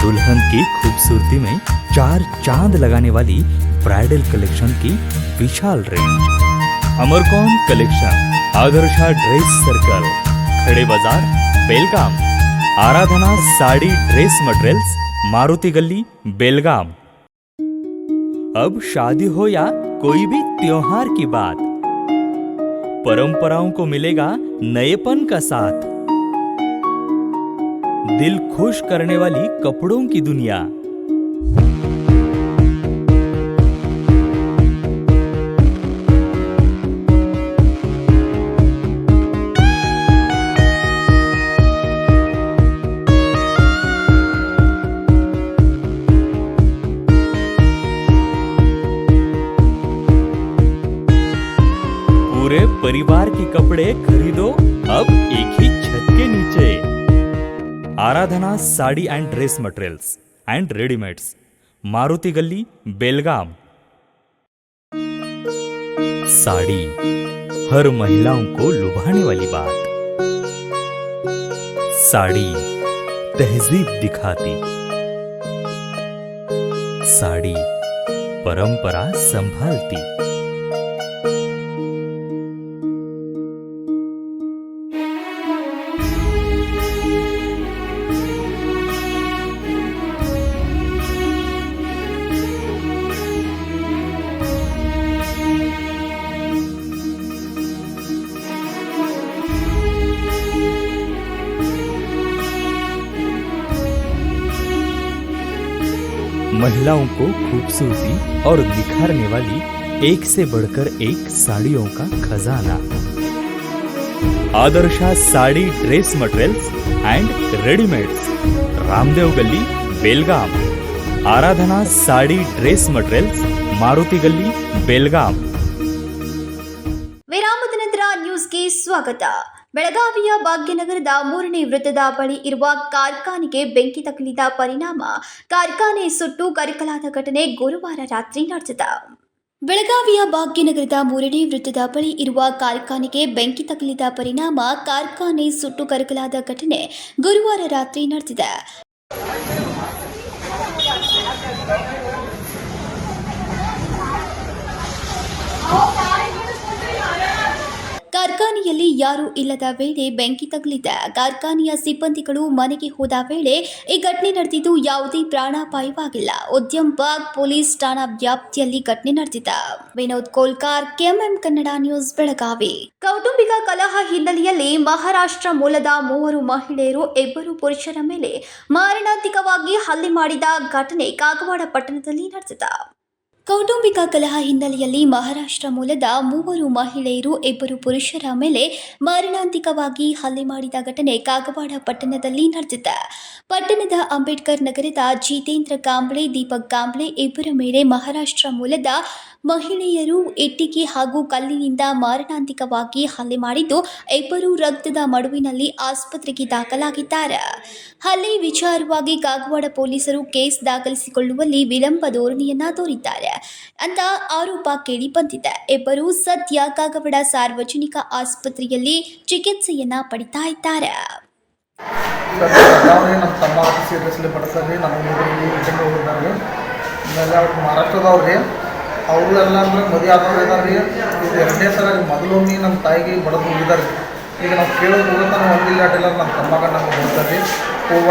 दुल्हन की खूबसूरती में 4 चांद लगाने वाली ब्राइडल कलेक्शन की विशाल रेंज। अमरकौन collection, Adarsha dress circle, Khade Bazaar, Belgaum. Aradhana sari dress materials, Maruti Galli, Belgaum. अब शादी हो या कोई भी त्योहार की बात, परंपराओं को मिलेगा नएपन का साथ। दिल खुश करने वाली कपड़ों की दुनिया, पूरे परिवार के कपड़े खरीदो अब एक ही छत के नीचे। Aradhana sari and dress materials and readymades, Maruti Galli, Belgaum. Sari हर महिलाओं को लुभाने वाली बात। साड़ी तहजीब दिखाती, साड़ी परंपरा संभालती। महिलाओं को खूबसूरती और निखारने वाली एक से बढ़कर एक साड़ियों का खजाना। Adarsha sari dress materials and readymades, Ramdev गली, बेलगाम। आराधना साड़ी ड्रेस मटेरियल्स, मारुति गली, बेलगाम। ವಿರಾಮದ ನಂತರ ನ್ಯೂಸ್ಗೆ ಸ್ವಾಗತ. ಬೆಳಗಾವಿಯ ಭಾಗ್ಯನಗರದ 3ನೇ ವೃತ್ತದ ಬಳಿ ಇರುವ ಕಾರ್ಖಾನೆಗೆ ಬೆಂಕಿ ತಗುಲಿದ ಪರಿಣಾಮ ಕಾರ್ಖಾನೆ ಸುಟ್ಟು ಕರಕಲಾದ ಘಟನೆ ಗುರುವಾರ ರಾತ್ರಿ ನಡೆದಿದೆ. ಬೆಳಗಾವಿಯ ಭಾಗ್ಯನಗರದ 3ನೇ ವೃತ್ತದ ಬಳಿ ಇರುವ ಕಾರ್ಖಾನೆಗೆ ಬೆಂಕಿ ತಗುಲಿದ ಪರಿಣಾಮ ಕಾರ್ಖಾನೆ ಸುಟ್ಟು ಕರಕಲಾದ ಘಟನೆ ಗುರುವಾರ ರಾತ್ರಿ ನಡೆದಿದೆ. ಕಾರ್ಖಾನೆಯಲ್ಲಿ ಯಾರೂ ಇಲ್ಲದ ವೇಳೆ ಬೆಂಕಿ ತಗುಲಿದೆ. ಕಾರ್ಖಾನೆಯ ಸಿಬ್ಬಂದಿಗಳು ಮನೆಗೆ ಹೋದ ವೇಳೆ ಈ ಘಟನೆ ನಡೆದಿದ್ದು ಯಾವುದೇ ಪ್ರಾಣಾಪಾಯವಾಗಿಲ್ಲ. ಉದ್ಯಮಬಾಗ್ ಪೊಲೀಸ್ ಠಾಣಾ ವ್ಯಾಪ್ತಿಯಲ್ಲಿ ಘಟನೆ ನಡೆದಿದೆ. Vinod Kolkar, KMM Kannada news, Belagavi. ಕೌಟುಂಬಿಕ ಕಲಹ ಹಿನ್ನೆಲೆಯಲ್ಲಿ ಮಹಾರಾಷ್ಟ್ರ ಮೂಲದ 3 ಮಹಿಳೆಯರು 2 ಪುರುಷರ ಮೇಲೆ ಮಾರಣಾಂತಿಕವಾಗಿ ಹಲ್ಲೆ ಮಾಡಿದ ಘಟನೆ ಕಾಗವಾಡ ಪಟ್ಟಣದಲ್ಲಿ ನಡೆದಿದೆ. ಕೌಟುಂಬಿಕ ಕಲಹ ಹಿನ್ನೆಲೆಯಲ್ಲಿ ಮಹಾರಾಷ್ಟ್ರ ಮೂಲದ 3 ಮಹಿಳೆಯರು 2 ಪುರುಷರ ಮೇಲೆ ಮಾರಣಾಂತಿಕವಾಗಿ ಹಲ್ಲೆ ಮಾಡಿದ ಘಟನೆ ಕಾಗವಾಡ ಪಟ್ಟಣದಲ್ಲಿ ನಡೆದಿದೆ. ಪಟ್ಟಣದ ಅಂಬೇಡ್ಕರ್ ನಗರದ ಜಿತೇಂದ್ರ ಕಾಂಬ್ಳೆ, ದೀಪಕ್ ಕಾಂಬ್ಳೆ ಇಬ್ಬರ ಮೇಲೆ ಮಹಾರಾಷ್ಟ್ರ ಮೂಲದ ಮಹಿಳೆಯರು ಇಟ್ಟಿಗೆ ಹಾಗೂ ಕಲ್ಲಿನಿಂದ ಮಾರಣಾಂತಿಕವಾಗಿ ಹಲ್ಲೆ ಮಾಡಿದ್ದು, 2 ರಕ್ತದ ಮಡುವಿನಲ್ಲಿ ಆಸ್ಪತ್ರೆಗೆ ದಾಖಲಾಗಿದ್ದಾರೆ. ಹಲ್ಲೆ ವಿಚಾರವಾಗಿ ಕಾಗವಾಡ ಪೊಲೀಸರು ಕೇಸ್ ದಾಖಲಿಸಿಕೊಳ್ಳುವಲ್ಲಿ ವಿಳಂಬ ಧೋರಣೆಯನ್ನ ತೋರಿದ್ದಾರೆ ಅಂತ ಆರೋಪ ಕೇಳಿ ಬಂದಿದೆ. 2 ಸದ್ಯ ಕಾಗವಾಡ ಸಾರ್ವಜನಿಕ ಆಸ್ಪತ್ರೆಯಲ್ಲಿ ಚಿಕಿತ್ಸೆಯನ್ನ ಪಡಿತಾ ಇದ್ದಾರೆ. ನಮ್ಮ ತಮ್ಮ ಸೀರಿಯಸ್ಲಿ ಪಡಿಸ್ರಿ. ನಮ್ಮ ಹುಡುಗರಿಗೆ ಇಟ್ಕೊಂಡು ಹೋಗಿದ್ದಾರೆ. ಆಮೇಲೆ ಅವ್ರು ಮಹಾರಾಷ್ಟ್ರದವ್ರಿ, ಅವರು ಎಲ್ಲ ಅಂದ್ರೆ ಮದುವೆ ಆದವ್ರು ಇದ್ದಾರೆ. ಇದು 2ನೇ ಸಲ ಮೊದಲೊಮ್ಮೆ ನಮ್ಮ ತಾಯಿಗೆ ಬಡದು ಹೋಗಿದ್ದಾರೆ. ಈಗ ನಾವು ಕೇಳೋದು ಹೋಗುತ್ತೆ, ನಾವು ಒಂದಿಲ್ಲ ಅಡ್ಡಿಲ್ಲ ನಮ್ಮ ತಮ್ಮಗ ನಮ್ಗೆ ಬರ್ತಾರೆ.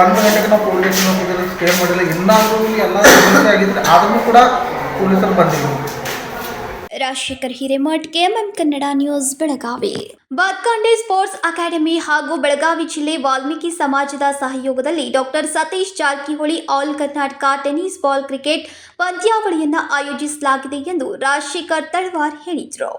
1 ಗಂಟೆಗೆ ನಾವು ಪೊಲೀಸ್ ಸ್ಟೇಷನ್ ಹೋಗಿದ್ರೆ ಸ್ಟೇ ಮಾಡಿಲ್ಲ. ಇನ್ನಾದರೂ ಎಲ್ಲ ಸಮಸ್ಯೆ ಆಗಿದ್ರೆ ಆದರೂ ಕೂಡ ಪೊಲೀಸರು ಬಂದಿಲ್ಲ. Rajashekhar Hiremath, KMM Kannada news, Belagavi. Bathkande sports academy ಹಾಗೂ ಬೆಳಗಾವಿ ಜಿಲ್ಲೆ ವಾಲ್ಮೀಕಿ ಸಮಾಜದ ಸಹಯೋಗದಲ್ಲಿ doctor Satish Jarkiholi all Karnataka tennis ball cricket ಪಂದ್ಯಾವಳಿಯನ್ನು ಆಯೋಜಿಸಲಾಗಿದೆ ಎಂದು ರಾಜಶೇಖರ್ ತಳವಾರ್ ಹೇಳಿದರು.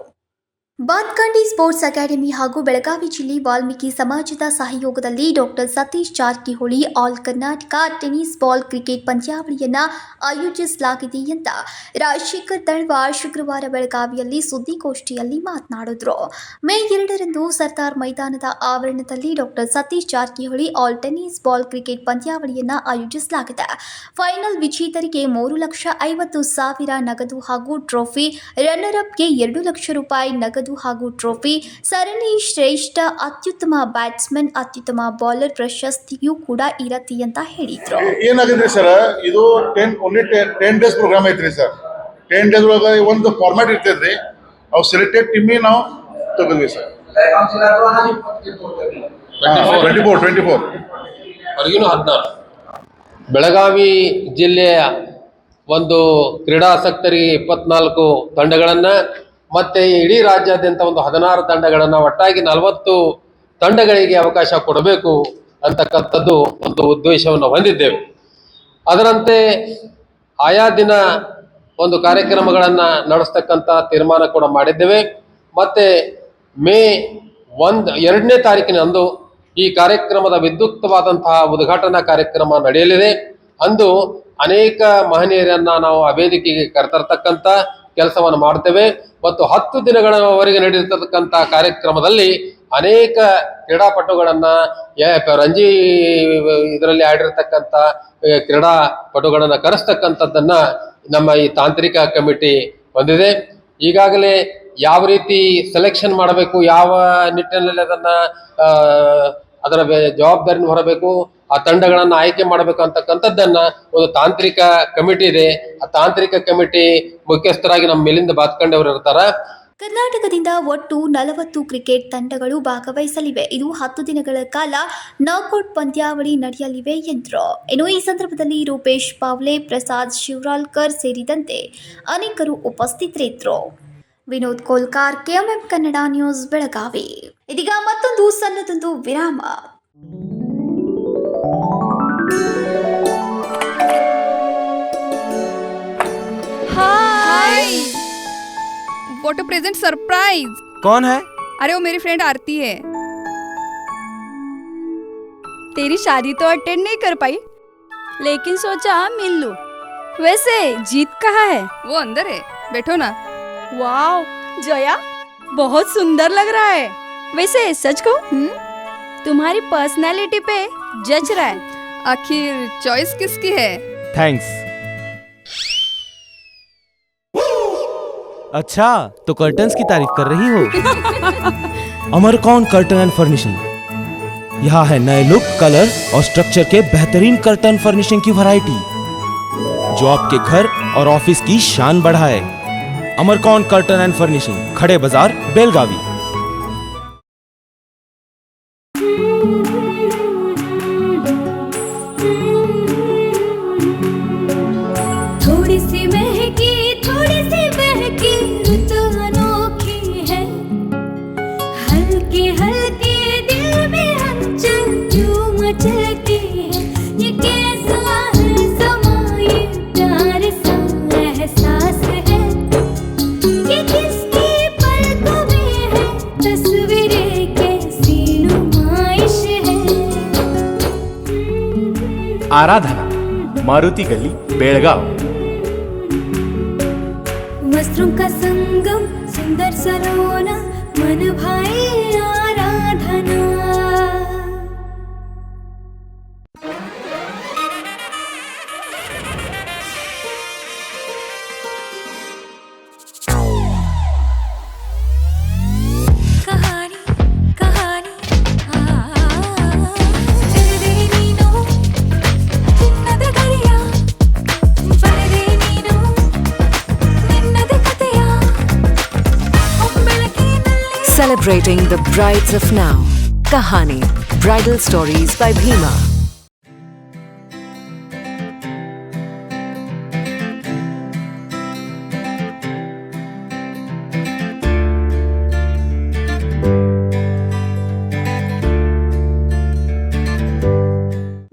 ಬಾತ್ಕಂಡಿ ಸ್ಪೋರ್ಟ್ಸ್ ಅಕಾಡೆಮಿ ಹಾಗೂ ಬೆಳಗಾವಿ ಜಿಲ್ಲೆ ವಾಲ್ಮೀಕಿ ಸಮಾಜದ ಸಹಯೋಗದಲ್ಲಿ doctor Satish Jarkiholi all Karnataka tennis ball cricket ಪಂದ್ಯಾವಳಿಯನ್ನು ಆಯೋಜಿಸಲಾಗಿದೆ ಅಂತ ರಾಜಶೇಖರ್ ತಳವಾರ್ ಶುಕ್ರವಾರ ಬೆಳಗಾವಿಯಲ್ಲಿ ಸುದ್ದಿಗೋಷ್ಠಿಯಲ್ಲಿ ಮಾತನಾಡಿದರು. ಮೇ 2ರಂದು ಸರ್ದಾರ್ ಮೈದಾನದ ಆವರಣದಲ್ಲಿ doctor Satish Jarkiholi all tennis ball cricket ಪಂದ್ಯಾವಳಿಯನ್ನು ಆಯೋಜಿಸಲಾಗಿದೆ. ಫೈನಲ್ ವಿಜೇತರಿಗೆ 3,50,000 ನಗದು ಹಾಗೂ ಟ್ರೋಫಿ, ರನ್ನರ್ ಅಪ್ಗೆ 2 ಲಕ್ಷ ರೂಪಾಯಿ ನಗದು ಹಾಗೂ ಟ್ರೋಫಿ, ಸರಣಿ ಶ್ರೇಷ್ಠ ಅತ್ಯುತ್ತಮ ಬ್ಯಾಟ್ಸ್ಮನ್, ಅತ್ಯುತ್ತಮ ಬೌಲರ್ ಪ್ರಶಸ್ತಿಯೂ ಕೂಡ ಇರತ್ತೆ ಅಂತ ಹೇಳಿದ್ರು. ಏನಾಗಿದೆ ಸರ್, ಇದು 10 ಡೇಸ್ ಪ್ರೋಗ್ರಾಮ್ ಐತ್ರಿ ಸರ್. 10 ಡೇಸ್ ಒಳಗೆ ಒಂದು ಫಾರ್ಮ್ಯಾಟ್ ಇರ್ತೈತ್ರಿ. ಅವು ಸೆಲೆಕ್ಟೆಡ್ ಟೀಮಿ ನಾವು ತಗೋದ್ವಿ ಸರ್. 24 ಹೊರಗಿನ 16. ಬೆಳಗಾವಿ ಜಿಲ್ಲೆಯ ಒಂದು ಕ್ರೀಡಾಸಕ್ತರಿಗೆ 24 ತಂಡಗಳನ್ನು ಮತ್ತು ಇಡೀ ರಾಜ್ಯಾದ್ಯಂತ ಒಂದು 16 ತಂಡಗಳನ್ನು ಒಟ್ಟಾಗಿ 40 ತಂಡಗಳಿಗೆ ಅವಕಾಶ ಕೊಡಬೇಕು ಅಂತಕ್ಕಂಥದ್ದು ಒಂದು ಉದ್ದೇಶವನ್ನು ಹೊಂದಿದ್ದೇವೆ. ಅದರಂತೆ ಆಯಾ ದಿನ ಒಂದು ಕಾರ್ಯಕ್ರಮಗಳನ್ನು ನಡೆಸ್ತಕ್ಕಂಥ ತೀರ್ಮಾನ ಕೂಡ ಮಾಡಿದ್ದೇವೆ. ಮತ್ತು ಮೇ 2ನೇ ತಾರೀಕಿನಂದು ಈ ಕಾರ್ಯಕ್ರಮದ ವಿದ್ಯುಕ್ತವಾದಂತಹ ಉದ್ಘಾಟನಾ ಕಾರ್ಯಕ್ರಮ ನಡೆಯಲಿದೆ. ಅಂದು ಅನೇಕ ಮಹನೀಯರನ್ನು ನಾವು ಆ ವೇದಿಕೆಗೆ ಕರೆತರ್ತಕ್ಕಂಥ ಕೆಲಸವನ್ನು ಮಾಡ್ತೇವೆ. ಮತ್ತು 10 ದಿನಗಳವರೆಗೆ ನಡೆದಿರ್ತಕ್ಕಂಥ ಕಾರ್ಯಕ್ರಮದಲ್ಲಿ ಅನೇಕ ಕ್ರೀಡಾಪಟುಗಳನ್ನು ರಂಜಿ ಇದರಲ್ಲಿ ಆಡಿರ್ತಕ್ಕಂಥ ಕ್ರೀಡಾಪಟುಗಳನ್ನು ಕರೆಸ್ತಕ್ಕಂಥದ್ದನ್ನು ನಮ್ಮ ಈ ತಾಂತ್ರಿಕ ಕಮಿಟಿ ಹೊಂದಿದೆ. ಈಗಾಗಲೇ ಯಾವ ರೀತಿ ಸೆಲೆಕ್ಷನ್ ಮಾಡಬೇಕು, ಯಾವ ನಿಟ್ಟಿನಲ್ಲಿ ಅದರ ಜವಾಬ್ದಾರಿನ ಹೊರಬೇಕು, ಆ ತಂಡಗಳನ್ನು ಆಯ್ಕೆ ಮಾಡಬೇಕು ಅಂತಕ್ಕಂಥದ್ದನ್ನು ಒಂದು ತಾಂತ್ರಿಕ ಕಮಿಟಿ ಇದೆ. ಆ ತಾಂತ್ರಿಕ ಕಮಿಟಿ ಮುಖ್ಯಸ್ಥರಾಗಿ ನಮ್ಮ ಮಿಲಿಂದ ಬಾತ್ಕಂಡವರು ಇರ್ತಾರೆ. ಕರ್ನಾಟಕದಿಂದ ಒಟ್ಟು 40 ಕ್ರಿಕೆಟ್ ತಂಡಗಳು ಭಾಗವಹಿಸಲಿವೆ. ಇದು 10 ದಿನಗಳ ಕಾಲ ನಾಕ್ಔಟ್ ಪಂದ್ಯಾವಳಿ ನಡೆಯಲಿವೆ ಎಂದರು. ಇನ್ನು ಈ ಸಂದರ್ಭದಲ್ಲಿ ರೂಪೇಶ್ ಪಾವ್ಲೆ, ಪ್ರಸಾದ್ ಶಿವರಾಲ್ಕರ್ ಸೇರಿದಂತೆ ಅನೇಕರು ಉಪಸ್ಥಿತರಿದ್ದರು. Vinod Kolkar, KMM Kannada news, Belagavi. ಇದೀಗ ಮತ್ತೊಂದು ಸಣ್ಣದೊಂದು ವಿರಾಮ. What a present surprise. कौन है? अरे वो मेरी फ्रेंड आरती है। तेरी शादी तो अटेंड नहीं कर पाई, लेकिन सोचा मिल लूं। वैसे जीत कहाँ है? वो अंदर है, बैठो ना। वाओ जया, बहुत सुंदर लग रहा है। वैसे सच कहूं, तुम्हारी पर्सनालिटी पे जज रहा है। आखिर चॉइस किसकी है? थैंक्स। अच्छा, तो कर्टन्स की तारीफ कर रही हो? अमरकौन कर्टन एंड फर्निशिंग। यहाँ है नए लुक, कलर और स्ट्रक्चर के बेहतरीन कर्टन फर्निशिंग की वैरायटी, जो आपके घर और ऑफिस की शान बढ़ाए। अमरकौन कर्टन एंड फर्निशिंग, खड़े बाजार, बेलगावी। थोड़ी सी महकी, थोड़ी सी बहकी, रुत अनोखी है। हल्के हल्के दिल में हलचल जो मचलती है। ये कैसा है समा, ये प्यार सा एहसास है। ये किसकी पलकों में है तस्वीरें, कैसी नुमाइश है। आराधना, मारुति गली, बेलगाव। वस्त्रों का संगम, सुंदर सरोना, मन भाई आराधना। कहानी कहानी तेरे नीनो चिन्नद गरिया बरे Nino निन्नद कथೆಯ ಒಬ್ಬಳಕಿನಲ್ಲಿ. Celebrating the brides of now. Kahani, Bridal Stories by Bhima.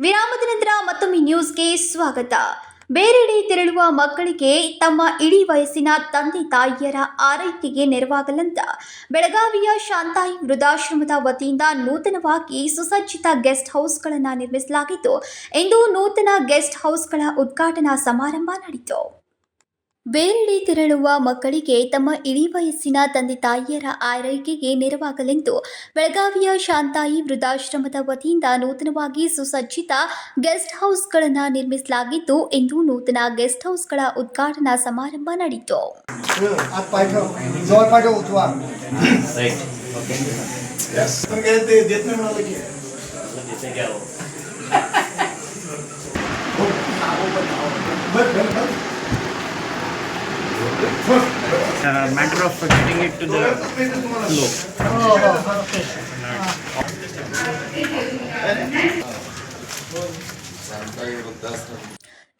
ವಿರಾಮದ ನಂತರ ಮತ್ತೊಮ್ಮೆ ನ್ಯೂಸ್ಗೆ ಸ್ವಾಗತ. ಬೇರೆಡೆ ತೆರಳುವ ಮಕ್ಕಳಿಗೆ ತಮ್ಮ ಇಡೀ ವಯಸ್ಸಿನ ತಂದೆ ತಾಯಿಯರ ಆರೈಕೆಗೆ ನೆರವಾಗಲಂತ ಬೆಳಗಾವಿಯ ಶಾಂತಾಯಿ ವೃದ್ಧಾಶ್ರಮದ ವತಿಯಿಂದ ನೂತನವಾಗಿ ಸುಸಜ್ಜಿತ ಗೆಸ್ಟ್ ಹೌಸ್ಗಳನ್ನು ನಿರ್ಮಿಸಲಾಗಿದ್ದು, ಇಂದು ನೂತನ ಗೆಸ್ಟ್ ಹೌಸ್ಗಳ ಉದ್ಘಾಟನಾ ಸಮಾರಂಭ ನಡೆಯಿತು. ಬೇರೆಡೆ ತೆರಳುವ ಮಕ್ಕಳಿಗೆ ತಮ್ಮ ಇಡೀ ವಯಸ್ಸಿನ ತಂದೆ ತಾಯಿಯರ ಆರೈಕೆಗೆ ನೆರವಾಗಲೆಂದು ಬೆಳಗಾವಿಯ ಶಾಂತಾಯಿ ವೃದ್ಧಾಶ್ರಮದ ವತಿಯಿಂದ ನೂತನವಾಗಿ ಸುಸಜ್ಜಿತ ಗೆಸ್ಟ್ ಹೌಸ್ಗಳನ್ನು ನಿರ್ಮಿಸಲಾಗಿದ್ದು, ಇಂದು ನೂತನ ಗೆಸ್ಟ್ ಹೌಸ್ಗಳ ಉದ್ಘಾಟನಾ ಸಮಾರಂಭ ನಡೆಯಿತು. Matter of getting it to the flow.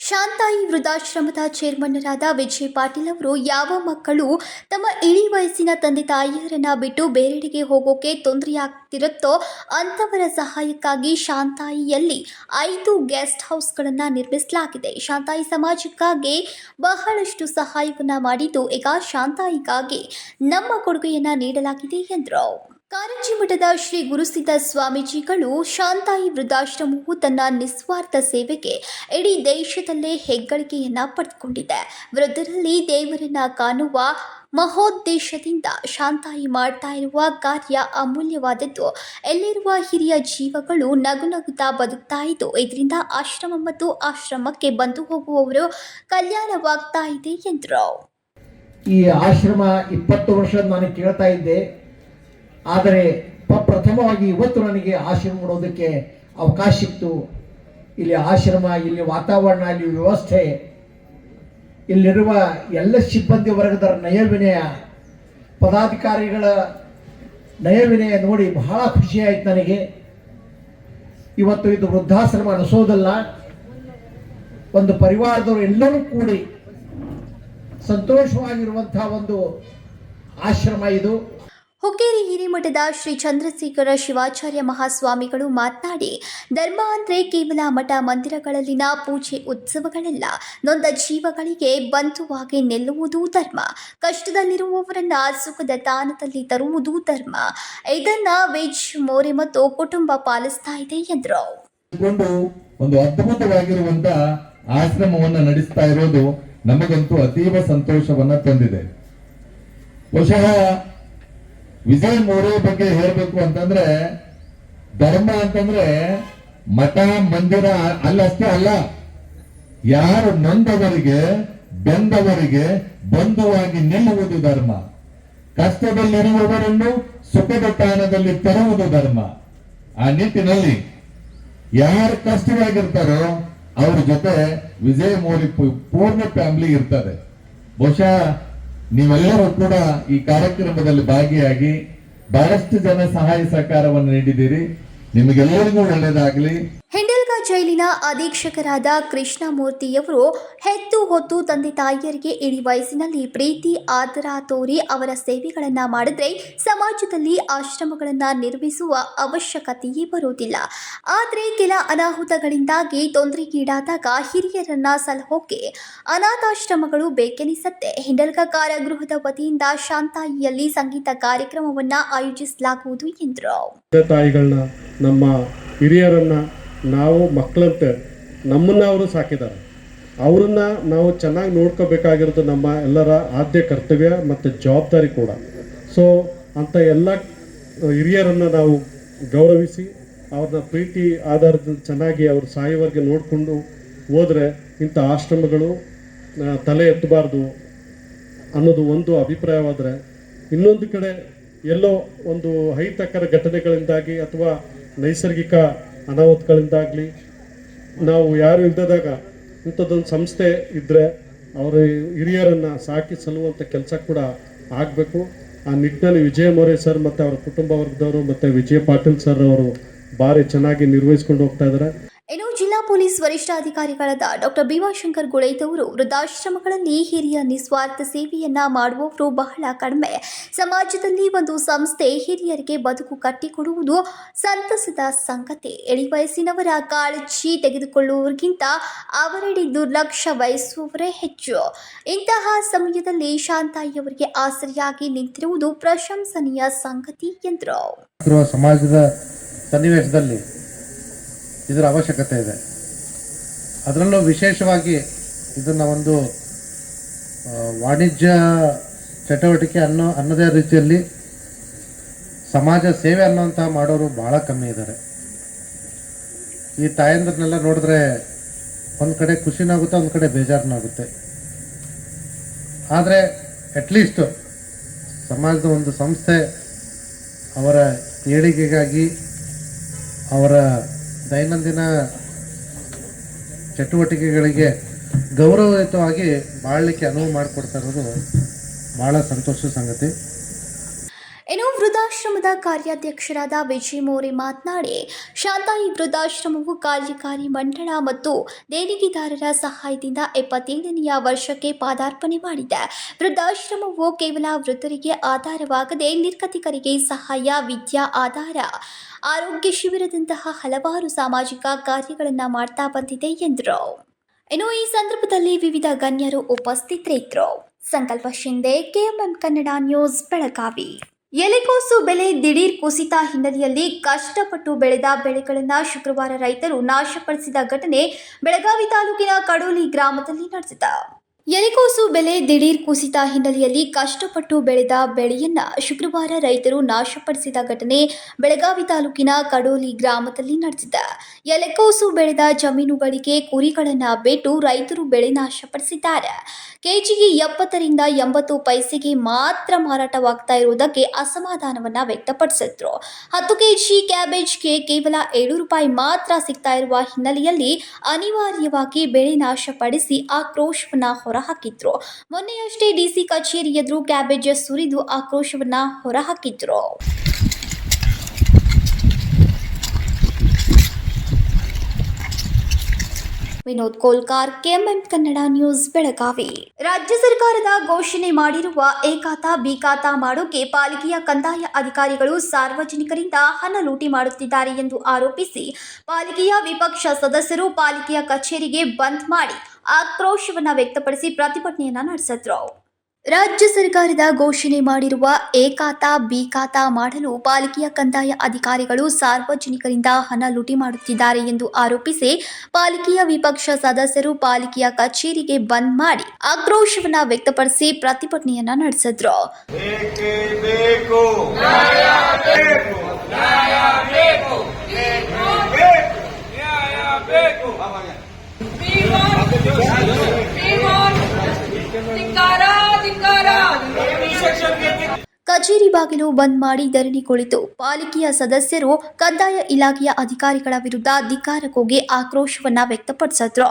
ಶಾಂತಾಯಿ ವೃದ್ಧಾಶ್ರಮದ ಚೇರ್ಮನ್ನರಾದ Vijay Patil ಅವರು ಯಾವ ಮಕ್ಕಳು ತಮ್ಮ ಇಳಿ ವಯಸ್ಸಿನ ತಂದೆ ತಾಯಿಯರನ್ನ ಬಿಟ್ಟು ಬೇರೆಡೆಗೆ ಹೋಗೋಕೆ ತೊಂದರೆಯಾಗ್ತಿರುತ್ತೋ ಅಂಥವರ ಸಹಾಯಕ್ಕಾಗಿ ಶಾಂತಾಯಿಯಲ್ಲಿ 5 ಗೆಸ್ಟ್ ಹೌಸ್ಗಳನ್ನು ನಿರ್ಮಿಸಲಾಗಿದೆ. ಶಾಂತಾಯಿ ಸಮಾಜಕ್ಕಾಗಿ ಬಹಳಷ್ಟು ಸಹಾಯವನ್ನ ಮಾಡಿದ್ದು ಈಗ ಶಾಂತಾಯಿಗಾಗಿ ನಮ್ಮ ಕೊಡುಗೆಯನ್ನ ನೀಡಲಾಗಿದೆ ಎಂದರು. ಕಾರಂಜಿ ಮಠದ ಶ್ರೀ ಗುರುಸಿದ್ಧ ಸ್ವಾಮೀಜಿಗಳು ಶಾಂತಾಯಿ ವೃದ್ಧಾಶ್ರಮವು ತನ್ನ ನಿಸ್ವಾರ್ಥ ಸೇವೆಗೆ ಇಡೀ ದೇಶದಲ್ಲೇ ಹೆಗ್ಗಳಿಕೆಯನ್ನ ಪಡೆದುಕೊಂಡಿದೆ. ವೃದ್ಧರಲ್ಲಿ ದೇವರನ್ನ ಕಾಣುವ ಮಹೋದ್ದೇಶದಿಂದ ಶಾಂತಾಯಿ ಮಾಡ್ತಾ ಇರುವ ಕಾರ್ಯ ಅಮೂಲ್ಯವಾದದ್ದು. ಎಲ್ಲಿರುವ ಹಿರಿಯ ಜೀವಗಳು ನಗುನಗುತ್ತಾ ಬದುಕ್ತಾ ಇದ್ದು ಇದರಿಂದ ಆಶ್ರಮ ಮತ್ತು ಆಶ್ರಮಕ್ಕೆ ಬಂದು ಹೋಗುವವರು ಕಲ್ಯಾಣವಾಗ್ತಾ ಇದೆ ಎಂದರು. ಈ ಆಶ್ರಮ 20 ವರ್ಷ ನಾನು ಕೇಳ್ತಾ ಇದ್ದೆ, ಆದರೆ ಪ್ರಥಮವಾಗಿ ಇವತ್ತು ನನಗೆ ಆಶ್ರಮ ನೋಡೋದಕ್ಕೆ ಅವಕಾಶ ಸಿಕ್ತು. ಇಲ್ಲಿ ಆಶ್ರಮ, ಇಲ್ಲಿ ವಾತಾವರಣ, ಇಲ್ಲಿ ವ್ಯವಸ್ಥೆ, ಇಲ್ಲಿರುವ ಎಲ್ಲ ಸಿಬ್ಬಂದಿ ವರ್ಗದ ನಯವಿನಯ, ಪದಾಧಿಕಾರಿಗಳ ನಯವಿನಯ ನೋಡಿ ಬಹಳ ಖುಷಿ ಆಯ್ತು ನನಗೆ. ಇವತ್ತು ಇದು ವೃದ್ಧಾಶ್ರಮ ಅನಿಸೋದಲ್ಲ, ಒಂದು ಪರಿವಾರದವರು ಎಲ್ಲರೂ ಕೂಡಿ ಸಂತೋಷವಾಗಿರುವಂತಹ ಒಂದು ಆಶ್ರಮ ಇದು. ಹುಕ್ಕೇರಿ ಹಿರೇಮಠದ ಶ್ರೀ ಚಂದ್ರಶೇಖರ ಶಿವಾಚಾರ್ಯ ಮಹಾಸ್ವಾಮಿಗಳು ಮಾತನಾಡಿ, ಧರ್ಮ ಅಂದರೆ ಕೇವಲ ಮಠ ಮಂದಿರಗಳಲ್ಲಿನ ಪೂಜೆ ಉತ್ಸವಗಳಲ್ಲ, ನೊಂದ ಜೀವಗಳಿಗೆ ಬಂಧುವಾಗಿ ನಿಲ್ಲುವುದು ಧರ್ಮ, ಕಷ್ಟದಲ್ಲಿರುವವರನ್ನ ಸುಖದ ತಾಣದಲ್ಲಿ ತರುವುದು ಧರ್ಮ. ಇದನ್ನ ವಿಜ್ ಮೋರೆ ಮತ್ತು ಕುಟುಂಬ ಪಾಲಿಸ್ತಾ ಇದೆ ಎಂದರು. ಒಂದು ಅದ್ಭುತವಾಗಿರುವಂತ ಆಶ್ರಮವನ್ನು ನಡೆಸ್ತಾ ಇರೋದು ನಮಗಂತೂ ಅತೀವ ಸಂತೋಷವನ್ನ ತಂದಿದೆ. ಬಹುಶಃ ವಿಜಯ್ ಮೋರೆ ಬಗ್ಗೆ ಹೇಳಬೇಕು ಅಂತಂದ್ರೆ, ಧರ್ಮ ಅಂತಂದ್ರೆ ಮಠ ಮಂದಿರ ಅಲ್ಲಷ್ಟೇ ಅಲ್ಲ, ಯಾರು ನೊಂದವರಿಗೆ ಬೆಂದವರಿಗೆ ಬಂಧುವಾಗಿ ನಿಲ್ಲುವುದು ಧರ್ಮ, ಕಷ್ಟದಲ್ಲಿರುವವರನ್ನು ಸುಖದ ತಾಣದಲ್ಲಿ ತರುವುದು ಧರ್ಮ. ಆ ನಿಟ್ಟಿನಲ್ಲಿ ಯಾರು ಕಷ್ಟವಾಗಿರ್ತಾರೋ ಅವ್ರ ಜೊತೆ ವಿಜಯ್ ಮೋರೆ ಪೂರ್ಣ ಫ್ಯಾಮಿಲಿ ಇರ್ತದೆ. ಬಹುಶಃ ನೀವೆಲ್ಲರೂ ಕೂಡ ಈ ಕಾರ್ಯಕ್ರಮದಲ್ಲಿ ಭಾಗಿಯಾಗಿ ಬಹಳಷ್ಟು ಜನ ಸಹಾಯ ಸಹಕಾರವನ್ನು ನೀಡಿದ್ದೀರಿ. ನಿಮಗೆಲ್ಲರಿಗೂ ಒಳ್ಳೆಯದಾಗಲಿ. ಹಿಂಡಲ್ಗ ಜೈಲಿನ ಅಧೀಕ್ಷಕರಾದ ಕೃಷ್ಣಮೂರ್ತಿಯವರು ಹೆತ್ತು ಹೊತ್ತು ತಂದೆ ತಾಯಿಯರಿಗೆ ಇಡೀ ವಯಸ್ಸಿನಲ್ಲಿ ಪ್ರೀತಿ ಆದರ ತೋರಿ ಅವರ ಸೇವೆಗಳನ್ನು ಮಾಡಿದ್ರೆ ಸಮಾಜದಲ್ಲಿ ಆಶ್ರಮಗಳನ್ನು ನಿರ್ಮಿಸುವ ಅವಶ್ಯಕತೆಯೇ ಬರುವುದಿಲ್ಲ. ಆದರೆ ಕೆಲ ಅನಾಹುತಗಳಿಂದಾಗಿ ತೊಂದರೆಗೀಡಾದಾಗ ಹಿರಿಯರನ್ನ ಸಲಹೋಕೆ ಅನಾಥಾಶ್ರಮಗಳು ಬೇಕೆನಿಸುತ್ತೆ. ಹಿಂಡಲ್ಗ ಕಾರಾಗೃಹದ ವತಿಯಿಂದ ಶಾಂತಾಯಿಯಲ್ಲಿ ಸಂಗೀತ ಕಾರ್ಯಕ್ರಮವನ್ನ ಆಯೋಜಿಸಲಾಗುವುದು ಎಂದರು. ತಾಯಿಗಳನ್ನ, ನಮ್ಮ ಹಿರಿಯರನ್ನ ನಾವು ಮಕ್ಕಳಂತೆ ನಮ್ಮನ್ನ ಅವರು ಸಾಕಿದ್ದಾರೆ, ಅವರನ್ನ ನಾವು ಚೆನ್ನಾಗಿ ನೋಡ್ಕೋಬೇಕಾಗಿರೋದು ನಮ್ಮ ಎಲ್ಲರ ಆದ್ಯ ಕರ್ತವ್ಯ ಮತ್ತು ಜವಾಬ್ದಾರಿ ಕೂಡ. ಸೊ ಅಂಥ ಎಲ್ಲ ಹಿರಿಯರನ್ನು ನಾವು ಗೌರವಿಸಿ ಅವ್ರನ್ನ ಪ್ರೀತಿ ಆಧಾರದಿಂದ ಚೆನ್ನಾಗಿ ಅವ್ರ ಸಾಯುವವರೆಗೆ ನೋಡಿಕೊಂಡು ಹೋದರೆ ಇಂಥ ಆಶ್ರಮಗಳು ತಲೆ ಎತ್ತಬಾರ್ದು ಅನ್ನೋದು ಒಂದು ಅಭಿಪ್ರಾಯವಾದರೆ, ಇನ್ನೊಂದು ಕಡೆ ಎಲ್ಲೋ ಒಂದು ಅಹಿತಕರ ಘಟನೆಗಳಿಂದಾಗಿ ಅಥವಾ ನೈಸರ್ಗಿಕ ಅನಾಹುತಗಳಿಂದಾಗಲಿ ನಾವು ಯಾರು ಇಲ್ಲದಾಗ ಇಂಥದ್ದೊಂದು ಸಂಸ್ಥೆ ಇದ್ದರೆ ಅವರ ಹಿರಿಯರನ್ನು ಸಾಕಿ ಸಲ್ಲುವಂಥ ಕೆಲಸ ಕೂಡ ಆಗಬೇಕು. ಆ ನಿಟ್ಟಿನಲ್ಲಿ ವಿಜಯ್ ಮೋರೆ ಸರ್ ಮತ್ತು ಅವರ ಕುಟುಂಬ ವರ್ಗದವರು ಮತ್ತು ವಿಜಯ್ ಪಾಟೀಲ್ ಸರ್ ಅವರು ಭಾರಿ ಚೆನ್ನಾಗಿ ನಿರ್ವಹಿಸ್ಕೊಂಡು ಹೋಗ್ತಾ ಇದ್ದಾರೆ. ಇನ್ನು ಜಿಲ್ಲಾ ಪೊಲೀಸ್ ವರಿಷ್ಠಾಧಿಕಾರಿಗಳಾದ ಡಾಕ್ಟರ್ ಭೀಮಾಶಂಕರ್ ಗುಳೈದವರು ವೃದ್ಧಾಶ್ರಮಗಳಲ್ಲಿ ಹಿರಿಯ ನಿಸ್ವಾರ್ಥ ಸೇವೆಯನ್ನ ಮಾಡುವವರು ಬಹಳ ಕಡಿಮೆ. ಸಮಾಜದಲ್ಲಿ ಒಂದು ಸಂಸ್ಥೆ ಹಿರಿಯರಿಗೆ ಬದುಕು ಕಟ್ಟಿಕೊಡುವುದು ಸಂತಸದ ಸಂಗತಿ. ಇಳಿ ವಯಸ್ಸಿನವರ ಕಾಳಜಿ ತೆಗೆದುಕೊಳ್ಳುವವರಿಗಿಂತ ಅವರೆಡೆ ದುರ್ಲಕ್ಷ್ಯ ವಹಿಸುವವರೇ ಹೆಚ್ಚು. ಇಂತಹ ಸಮಯದಲ್ಲಿ ಶಾಂತಾಯಿಯವರಿಗೆ ಆಸರೆಯಾಗಿ ನಿಂತಿರುವುದು ಪ್ರಶಂಸನೀಯ ಸಂಗತಿ ಎಂದರು. ಸಮಾಜದ ಸನ್ನಿವೇಶದಲ್ಲಿ ಇದರ ಅವಶ್ಯಕತೆ ಇದೆ. ಅದರಲ್ಲೂ ವಿಶೇಷವಾಗಿ ಇದನ್ನು ಒಂದು ವಾಣಿಜ್ಯ ಚಟುವಟಿಕೆ ಅನ್ನೋದೇ ರೀತಿಯಲ್ಲಿ ಸಮಾಜ ಸೇವೆ ಅನ್ನೋಂಥ ಮಾಡೋರು ಭಾಳ ಕಮ್ಮಿ ಇದ್ದಾರೆ. ಈ ತಾಯಂದ್ರನ್ನೆಲ್ಲ ನೋಡಿದ್ರೆ ಒಂದು ಕಡೆ ಖುಷಿನಾಗುತ್ತೆ, ಒಂದು ಕಡೆ ಬೇಜಾರನಾಗುತ್ತೆ. ಆದರೆ ಅಟ್ಲೀಸ್ಟ್ ಸಮಾಜದ ಒಂದು ಸಂಸ್ಥೆ ಅವರ ಏಳಿಗೆಗಾಗಿ ಅವರ ದೈನಂದಿನ ಚಟುವಟಿಕೆಗಳಿಗೆ ಗೌರವಯುತವಾಗಿ ಬಾಳಲಿಕ್ಕೆ ಅನುವು ಮಾಡಿಕೊಡ್ತಾ ಇರೋದು ಭಾಳ ಸಂತೋಷದ ಸಂಗತಿ. ಇನ್ನು ವೃದ್ಧಾಶ್ರಮದ ಸಂಘದ ಕಾರ್ಯಾಧ್ಯಕ್ಷರಾದ ವಿಜಯ್ ಮೋರೆ ಮಾತನಾಡಿ, ಶಾಂತಾಯಿ ವೃದ್ಧಾಶ್ರಮವು ಕಾರ್ಯಕಾರಿ ಮಂಡಳ ಮತ್ತು ದೇಣಿಗೆದಾರರ ಸಹಾಯದಿಂದ 77ನೆಯ ವರ್ಷಕ್ಕೆ ಪಾದಾರ್ಪಣೆ ಮಾಡಿದೆ. ವೃದ್ಧಾಶ್ರಮವು ಕೇವಲ ವೃದ್ಧರಿಗೆ ಆಧಾರವಾಗದೆ ನಿರ್ಗತಿಕರಿಗೆ ಸಹಾಯ, ವಿದ್ಯಾ ಆಧಾರ, ಆರೋಗ್ಯ ಶಿಬಿರದಂತಹ ಹಲವಾರು ಸಾಮಾಜಿಕ ಕಾರ್ಯಗಳನ್ನು ಮಾಡ್ತಾ ಬಂದಿದೆ ಎಂದರು. ಇನ್ನು ಈ ಸಂದರ್ಭದಲ್ಲಿ ವಿವಿಧ ಗಣ್ಯರು ಉಪಸ್ಥಿತರಿದ್ದರು. ಸಂಕಲ್ಪ ಶಿಂದೆ, ಕೆಎಂಎಂ ಕನ್ನಡ ನ್ಯೂಸ್, ಬೆಳಗಾವಿ. ಎಲೆಕೋಸು ಬೆಲೆ ದಿಢೀರ್ ಕುಸಿತ ಹಿನ್ನೆಲೆಯಲ್ಲಿ ಕಷ್ಟಪಟ್ಟು ಬೆಳೆದ ಬೆಳೆಗಳನ್ನು ಶುಕ್ರವಾರ ರೈತರು ನಾಶಪಡಿಸಿದ ಘಟನೆ ಬೆಳಗಾವಿ ತಾಲೂಕಿನ ಕಡೋಲಿ ಗ್ರಾಮದಲ್ಲಿ ನಡೆದಿದೆ. ಎಲೆಕೋಸು ಬೆಲೆ ದಿಢೀರ್ ಕುಸಿತ ಹಿನ್ನೆಲೆಯಲ್ಲಿ ಕಷ್ಟಪಟ್ಟು ಬೆಳೆದ ಬೆಳೆಯನ್ನ ಶುಕ್ರವಾರ ರೈತರು ನಾಶಪಡಿಸಿದ ಘಟನೆ ಬೆಳಗಾವಿ ತಾಲೂಕಿನ ಕಡೋಲಿ ಗ್ರಾಮದಲ್ಲಿ ನಡೆದಿದೆ. ಎಲೆಕೋಸು ಬೆಳೆದ ಜಮೀನುಗಳಿಗೆ ಕುರಿಗಳನ್ನು ಬಿಟ್ಟು ರೈತರು ಬೆಳೆ ನಾಶಪಡಿಸಿದ್ದಾರೆ. ಕೆಜಿಗೆ 70ರಿಂದ 80 ಪೈಸೆಗೆ ಮಾತ್ರ ಮಾರಾಟವಾಗ್ತಾ ಇರುವುದಕ್ಕೆ ಅಸಮಾಧಾನವನ್ನ ವ್ಯಕ್ತಪಡಿಸಿದ್ರು. 10 ಕೆಜಿ ಕ್ಯಾಬೇಜ್ಗೆ ಕೇವಲ 7 ರೂಪಾಯಿ ಮಾತ್ರ ಸಿಗ್ತಾ ಇರುವ ಹಿನ್ನೆಲೆಯಲ್ಲಿ ಅನಿವಾರ್ಯವಾಗಿ ಬೆಳೆ ನಾಶಪಡಿಸಿ ಆಕ್ರೋಶವನ್ನ ಹೊರಹಾಕಿದ್ರು. ಮೊನ್ನೆಯಷ್ಟೇ ಡಿಸಿ ಕಚೇರಿ ಎದುರು ಕ್ಯಾಬೇಜ್ ಸುರಿದು ಆಕ್ರೋಶವನ್ನ ಹೊರಹಾಕಿದ್ರು. Vinod Kolkar, KMM Kannada news, Belagavi. ರಾಜ್ಯ ಸರ್ಕಾರದ ಘೋಷಣೆ ಮಾಡಿರುವ ಎ ಖಾತಾ ಬಿ ಖಾತಾ ಮಾಡೋಕೆ ಪಾಲಿಕೆಯ ಕಂದಾಯ ಅಧಿಕಾರಿಗಳು ಸಾರ್ವಜನಿಕರಿಂದ ಹಣ ಲೂಟಿ ಮಾಡುತ್ತಿದ್ದಾರೆ ಎಂದು ಆರೋಪಿಸಿ ಪಾಲಿಕೆಯ ವಿಪಕ್ಷ ಸದಸ್ಯರು ಪಾಲಿಕೆಯ ಕಚೇರಿಗೆ ಬಂದ್ ಮಾಡಿ ಆಕ್ರೋಶವನ್ನ ವ್ಯಕ್ತಪಡಿಸಿ ಪ್ರತಿಭಟನೆಯನ್ನ ನಡೆಸಿದ್ರು. ರಾಜ್ಯ ಸರ್ಕಾರದ ಘೋಷಣೆ ಮಾಡಿರುವ ಎ ಖಾತಾ ಬಿ ಖಾತಾ ಮಾಡಲು ಪಾಲಿಕೆಯ ಕಂದಾಯ ಅಧಿಕಾರಿಗಳು ಸಾರ್ವಜನಿಕರಿಂದ ಹಣ ಲೂಟಿ ಮಾಡುತ್ತಿದ್ದಾರೆ ಎಂದು ಆರೋಪಿಸಿ ಪಾಲಿಕೆಯ ವಿಪಕ್ಷ ಸದಸ್ಯರು ಪಾಲಿಕೆಯ ಕಚೇರಿಗೆ ಬಂದ್ ಮಾಡಿ ಆಕ್ರೋಶವನ್ನ ವ್ಯಕ್ತಪಡಿಸಿ ಪ್ರತಿಭಟನೆಯನ್ನ ನಡೆಸಿದ್ರು. ಕಚೇರಿ ಬಾಗಿಲು ಬಂದ್ ಮಾಡಿ ಧರಣಿ ಕುಳಿತು ಪಾಲಿಕೆಯ ಸದಸ್ಯರು ಕಂದಾಯ ಇಲಾಖೆಯ ಅಧಿಕಾರಿಗಳ ವಿರುದ್ಧ ಧಿಕ್ಕಾರಕ್ಕೋಗಿ ಆಕ್ರೋಶವನ್ನ ವ್ಯಕ್ತಪಡಿಸಿದ್ರು.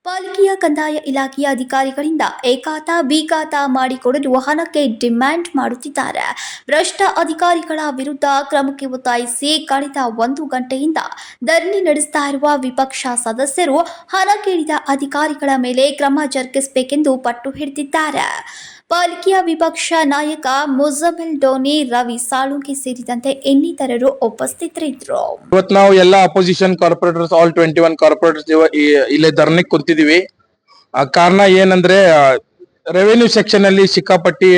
ಪಾಲಿಕೆಯ ಕಂದಾಯ ಇಲಾಖೆಯ ಅಧಿಕಾರಿಗಳಿಂದ ಎ ಖಾತಾ ಬಿ ಖಾತಾ ಮಾಡಿಕೊಡಲು ಹಣಕ್ಕೆ ಡಿಮ್ಯಾಂಡ್ ಮಾಡುತ್ತಿದ್ದಾರೆ. ಭ್ರಷ್ಟ ಅಧಿಕಾರಿಗಳ ವಿರುದ್ಧ ಕ್ರಮಕ್ಕೆ ಒತ್ತಾಯಿಸಿ ಕಳೆದ 1 ಗಂಟೆಯಿಂದ ಧರಣಿ ನಡೆಸ್ತಾ ಇರುವ ವಿಪಕ್ಷ ಸದಸ್ಯರು ಹಣ ಕೇಳಿದ ಅಧಿಕಾರಿಗಳ ಮೇಲೆ ಕ್ರಮ ಜರುಗಿಸಬೇಕೆಂದು ಪಟ್ಟು ಹಿಡಿದಿದ್ದಾರೆ. ಪಾಲಿಕೆಯ ವಿಪಕ್ಷ ನಾಯಕ ಮುಜಮಿಲ್ ಡೋನಿ, ರವಿ ಸಾಳುಂಕಿ ಸೇರಿದಂತೆ ಇನ್ನಿತರರು ಉಪಸ್ಥಿತರಿದ್ದರು. ಇವತ್ತು ನಾವು ಎಲ್ಲ ಅಪೋಸಿಷನ್ ಕಾರ್ಪೊರೇಟರ್ಸ್ ಆಲ್ 21 ಕಾರ್ಪೊರೇಟರ್ಸ್ ಇಲ್ಲೇ ಧರಣಿಗೆ ಕುಂತಿದೀವಿ. ಕಾರಣ ಏನಂದ್ರೆ ರೆವೆನ್ಯೂ ಸೆಕ್ಷನ್ ಅಲ್ಲಿ ಸಿಕ್ಕಾಪಟ್ಟಿ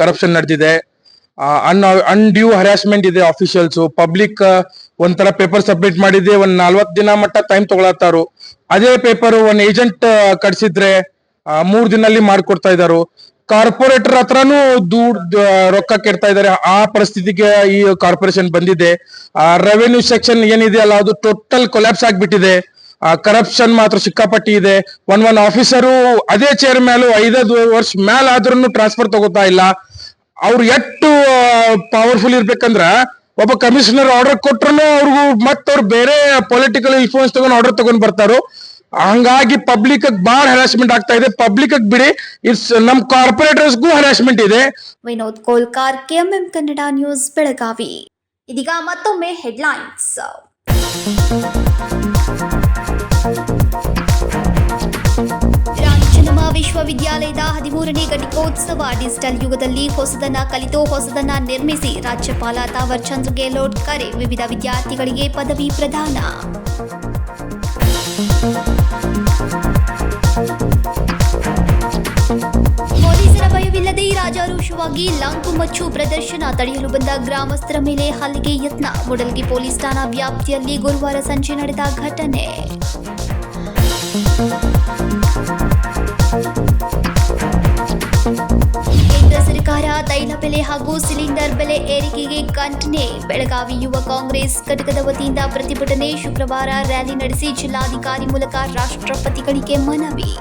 ಕರಪ್ಷನ್ ನಡೆದಿದೆ. ಅನ್ಡ್ಯೂ ಹರಾಸ್ಮೆಂಟ್ ಇದೆ. ಆಫೀಷಿಯಲ್ಸ್ ಪಬ್ಲಿಕ್ ಒಂಥರ ಪೇಪರ್ ಸಬ್ಮಿಟ್ ಮಾಡಿದ್ರೆ 40 ದಿನ ಮಟ್ಟ ಟೈಮ್ ತಗೊಳತ್ತಾರು. ಅದೇ ಪೇಪರ್ ಏಜೆಂಟ್ ಕಟ್ಸಿದ್ರೆ 3 ದಿನಲ್ಲಿ ಮಾಡ್ಕೊಡ್ತಾ ಇದಾರು. ಕಾರ್ಪೊರೇಟರ್ ಹತ್ರನೂ ರೊಕ್ಕ ಕೆಡ್ತಾ ಇದಾರೆ. ಆ ಪರಿಸ್ಥಿತಿಗೆ ಈ ಕಾರ್ಪೊರೇಷನ್ ಬಂದಿದೆ. ರೆವೆನ್ಯೂ ಸೆಕ್ಷನ್ ಏನಿದೆ ಅಲ್ಲ, ಅದು ಟೋಟಲ್ ಕೊಲ್ಯಾಪ್ಸ್ ಆಗ್ಬಿಟ್ಟಿದೆ. ಕರಪ್ಷನ್ ಮಾತ್ರ ಸಿಕ್ಕಾಪಟ್ಟಿ ಇದೆ. ಒಂದ್ ಆಫೀಸರು ಅದೇ ಚೇರ್ ಮೇಲೂ 5 ವರ್ಷ ಮೇಲ್ ಆದ್ರೂ ಟ್ರಾನ್ಸ್ಫರ್ ತಗೋತಾ ಇಲ್ಲ. ಅವ್ರು ಎಷ್ಟು ಪವರ್ಫುಲ್ ಇರ್ಬೇಕಂದ್ರ ಒಬ್ಬ ಕಮಿಷನರ್ ಆರ್ಡರ್ ಕೊಟ್ರು ಅವ್ರಿಗೂ ಮತ್ತವ್ರು ಬೇರೆ ಪೊಲಿಟಿಕಲ್ ಇನ್ಫ್ಲೂಯೆನ್ಸ್ ತಗೊಂಡು ಆರ್ಡರ್ ತಗೊಂಡ್ ಬರ್ತಾರೋ. ಹಂಗಾಗಿ ಪಬ್ಲಿಕ್ ಬಹಳ ಹರಾಸ್ಮೆಂಟ್ ಆಗ್ತಾ ಇದೆ. ಪಬ್ಲಿಕ್ ಬಿಡಿ, ನಮ್ ಕಾರ್ಪೊರೇಟರ್ಸ್ಗೂ ಹರಾಸ್ಮೆಂಟ್ ಇದೆ. Vinod Kolkar, KMM Kannada news, Belagavi. ಇದೀಗ ಮತ್ತೊಮ್ಮೆ ಹೆಡ್ಲೈನ್ಸ್. ರಾಣಿ ಚೆನ್ನಮ್ಮ ವಿಶ್ವವಿದ್ಯಾಲಯದ 13ನೇ ಘಟಿಕೋತ್ಸವ. ಡಿಜಿಟಲ್ ಯುಗದಲ್ಲಿ ಹೊಸದನ್ನ ಕಲಿತು ಹೊಸದನ್ನ ನಿರ್ಮಿಸಿ ರಾಜ್ಯಪಾಲ ತಾವರ್ ಚಂದ್ ಗೆಹ್ಲೋಟ್ ಕರೆ. ವಿವಿಧ ವಿದ್ಯಾರ್ಥಿಗಳಿಗೆ ಪದವಿ ಪ್ರದಾನ. ಪೊಲೀಸರ ಭಯವಿಲ್ಲದೆ ರಾಜಾರೋಷವಾಗಿ ಲಾಂಗುಮಚ್ಚು ಪ್ರದರ್ಶನ. ತಡೆಯಲು ಬಂದ ಗ್ರಾಮಸ್ಥರ ಮೇಲೆ ಹಲ್ಲೆಗೆ ಯತ್ನ. ಮೂಡಲಗಿ ಪೊಲೀಸ್ ಠಾಣಾ ವ್ಯಾಪ್ತಿಯಲ್ಲಿ ಗುರುವಾರ ಸಂಜೆ ನಡೆದ ಘಟನೆ. ಕೇಂದ್ರ ಸರ್ಕಾರ ತೈಲ ಬೆಲೆ ಹಾಗೂ ಸಿಲಿಂಡರ್ ಬೆಲೆ ಏರಿಕೆಗೆ ಖಂಡನೆ. ಬೆಳಗಾವಿ ಯುವ ಕಾಂಗ್ರೆಸ್ ಘಟಕದ ವತಿಯಿಂದ ಪ್ರತಿಭಟನೆ. ಶುಕ್ರವಾರ ರ್ಯಾಲಿ ನಡೆಸಿ ಜಿಲ್ಲಾಧಿಕಾರಿ ಮೂಲಕ ರಾಷ್ಟ್ರಪತಿಗಳಿಗೆ ಮನವಿ.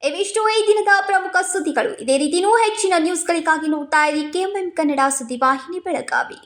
ಇವಿಷ್ಟು ಈ ದಿನದ ಪ್ರಮುಖ ಸುದ್ದಿಗಳು. ಇದೇ ರೀತಿಯೂ ಹೆಚ್ಚಿನ ನ್ಯೂಸ್ಗಳಿಗಾಗಿ ನೋಡ್ತಾ ಇರಿ ಕೆಎಂಎಂ ಕನ್ನಡ ಸುದ್ದಿವಾಹಿನಿ, ಬೆಳಗಾವಿ.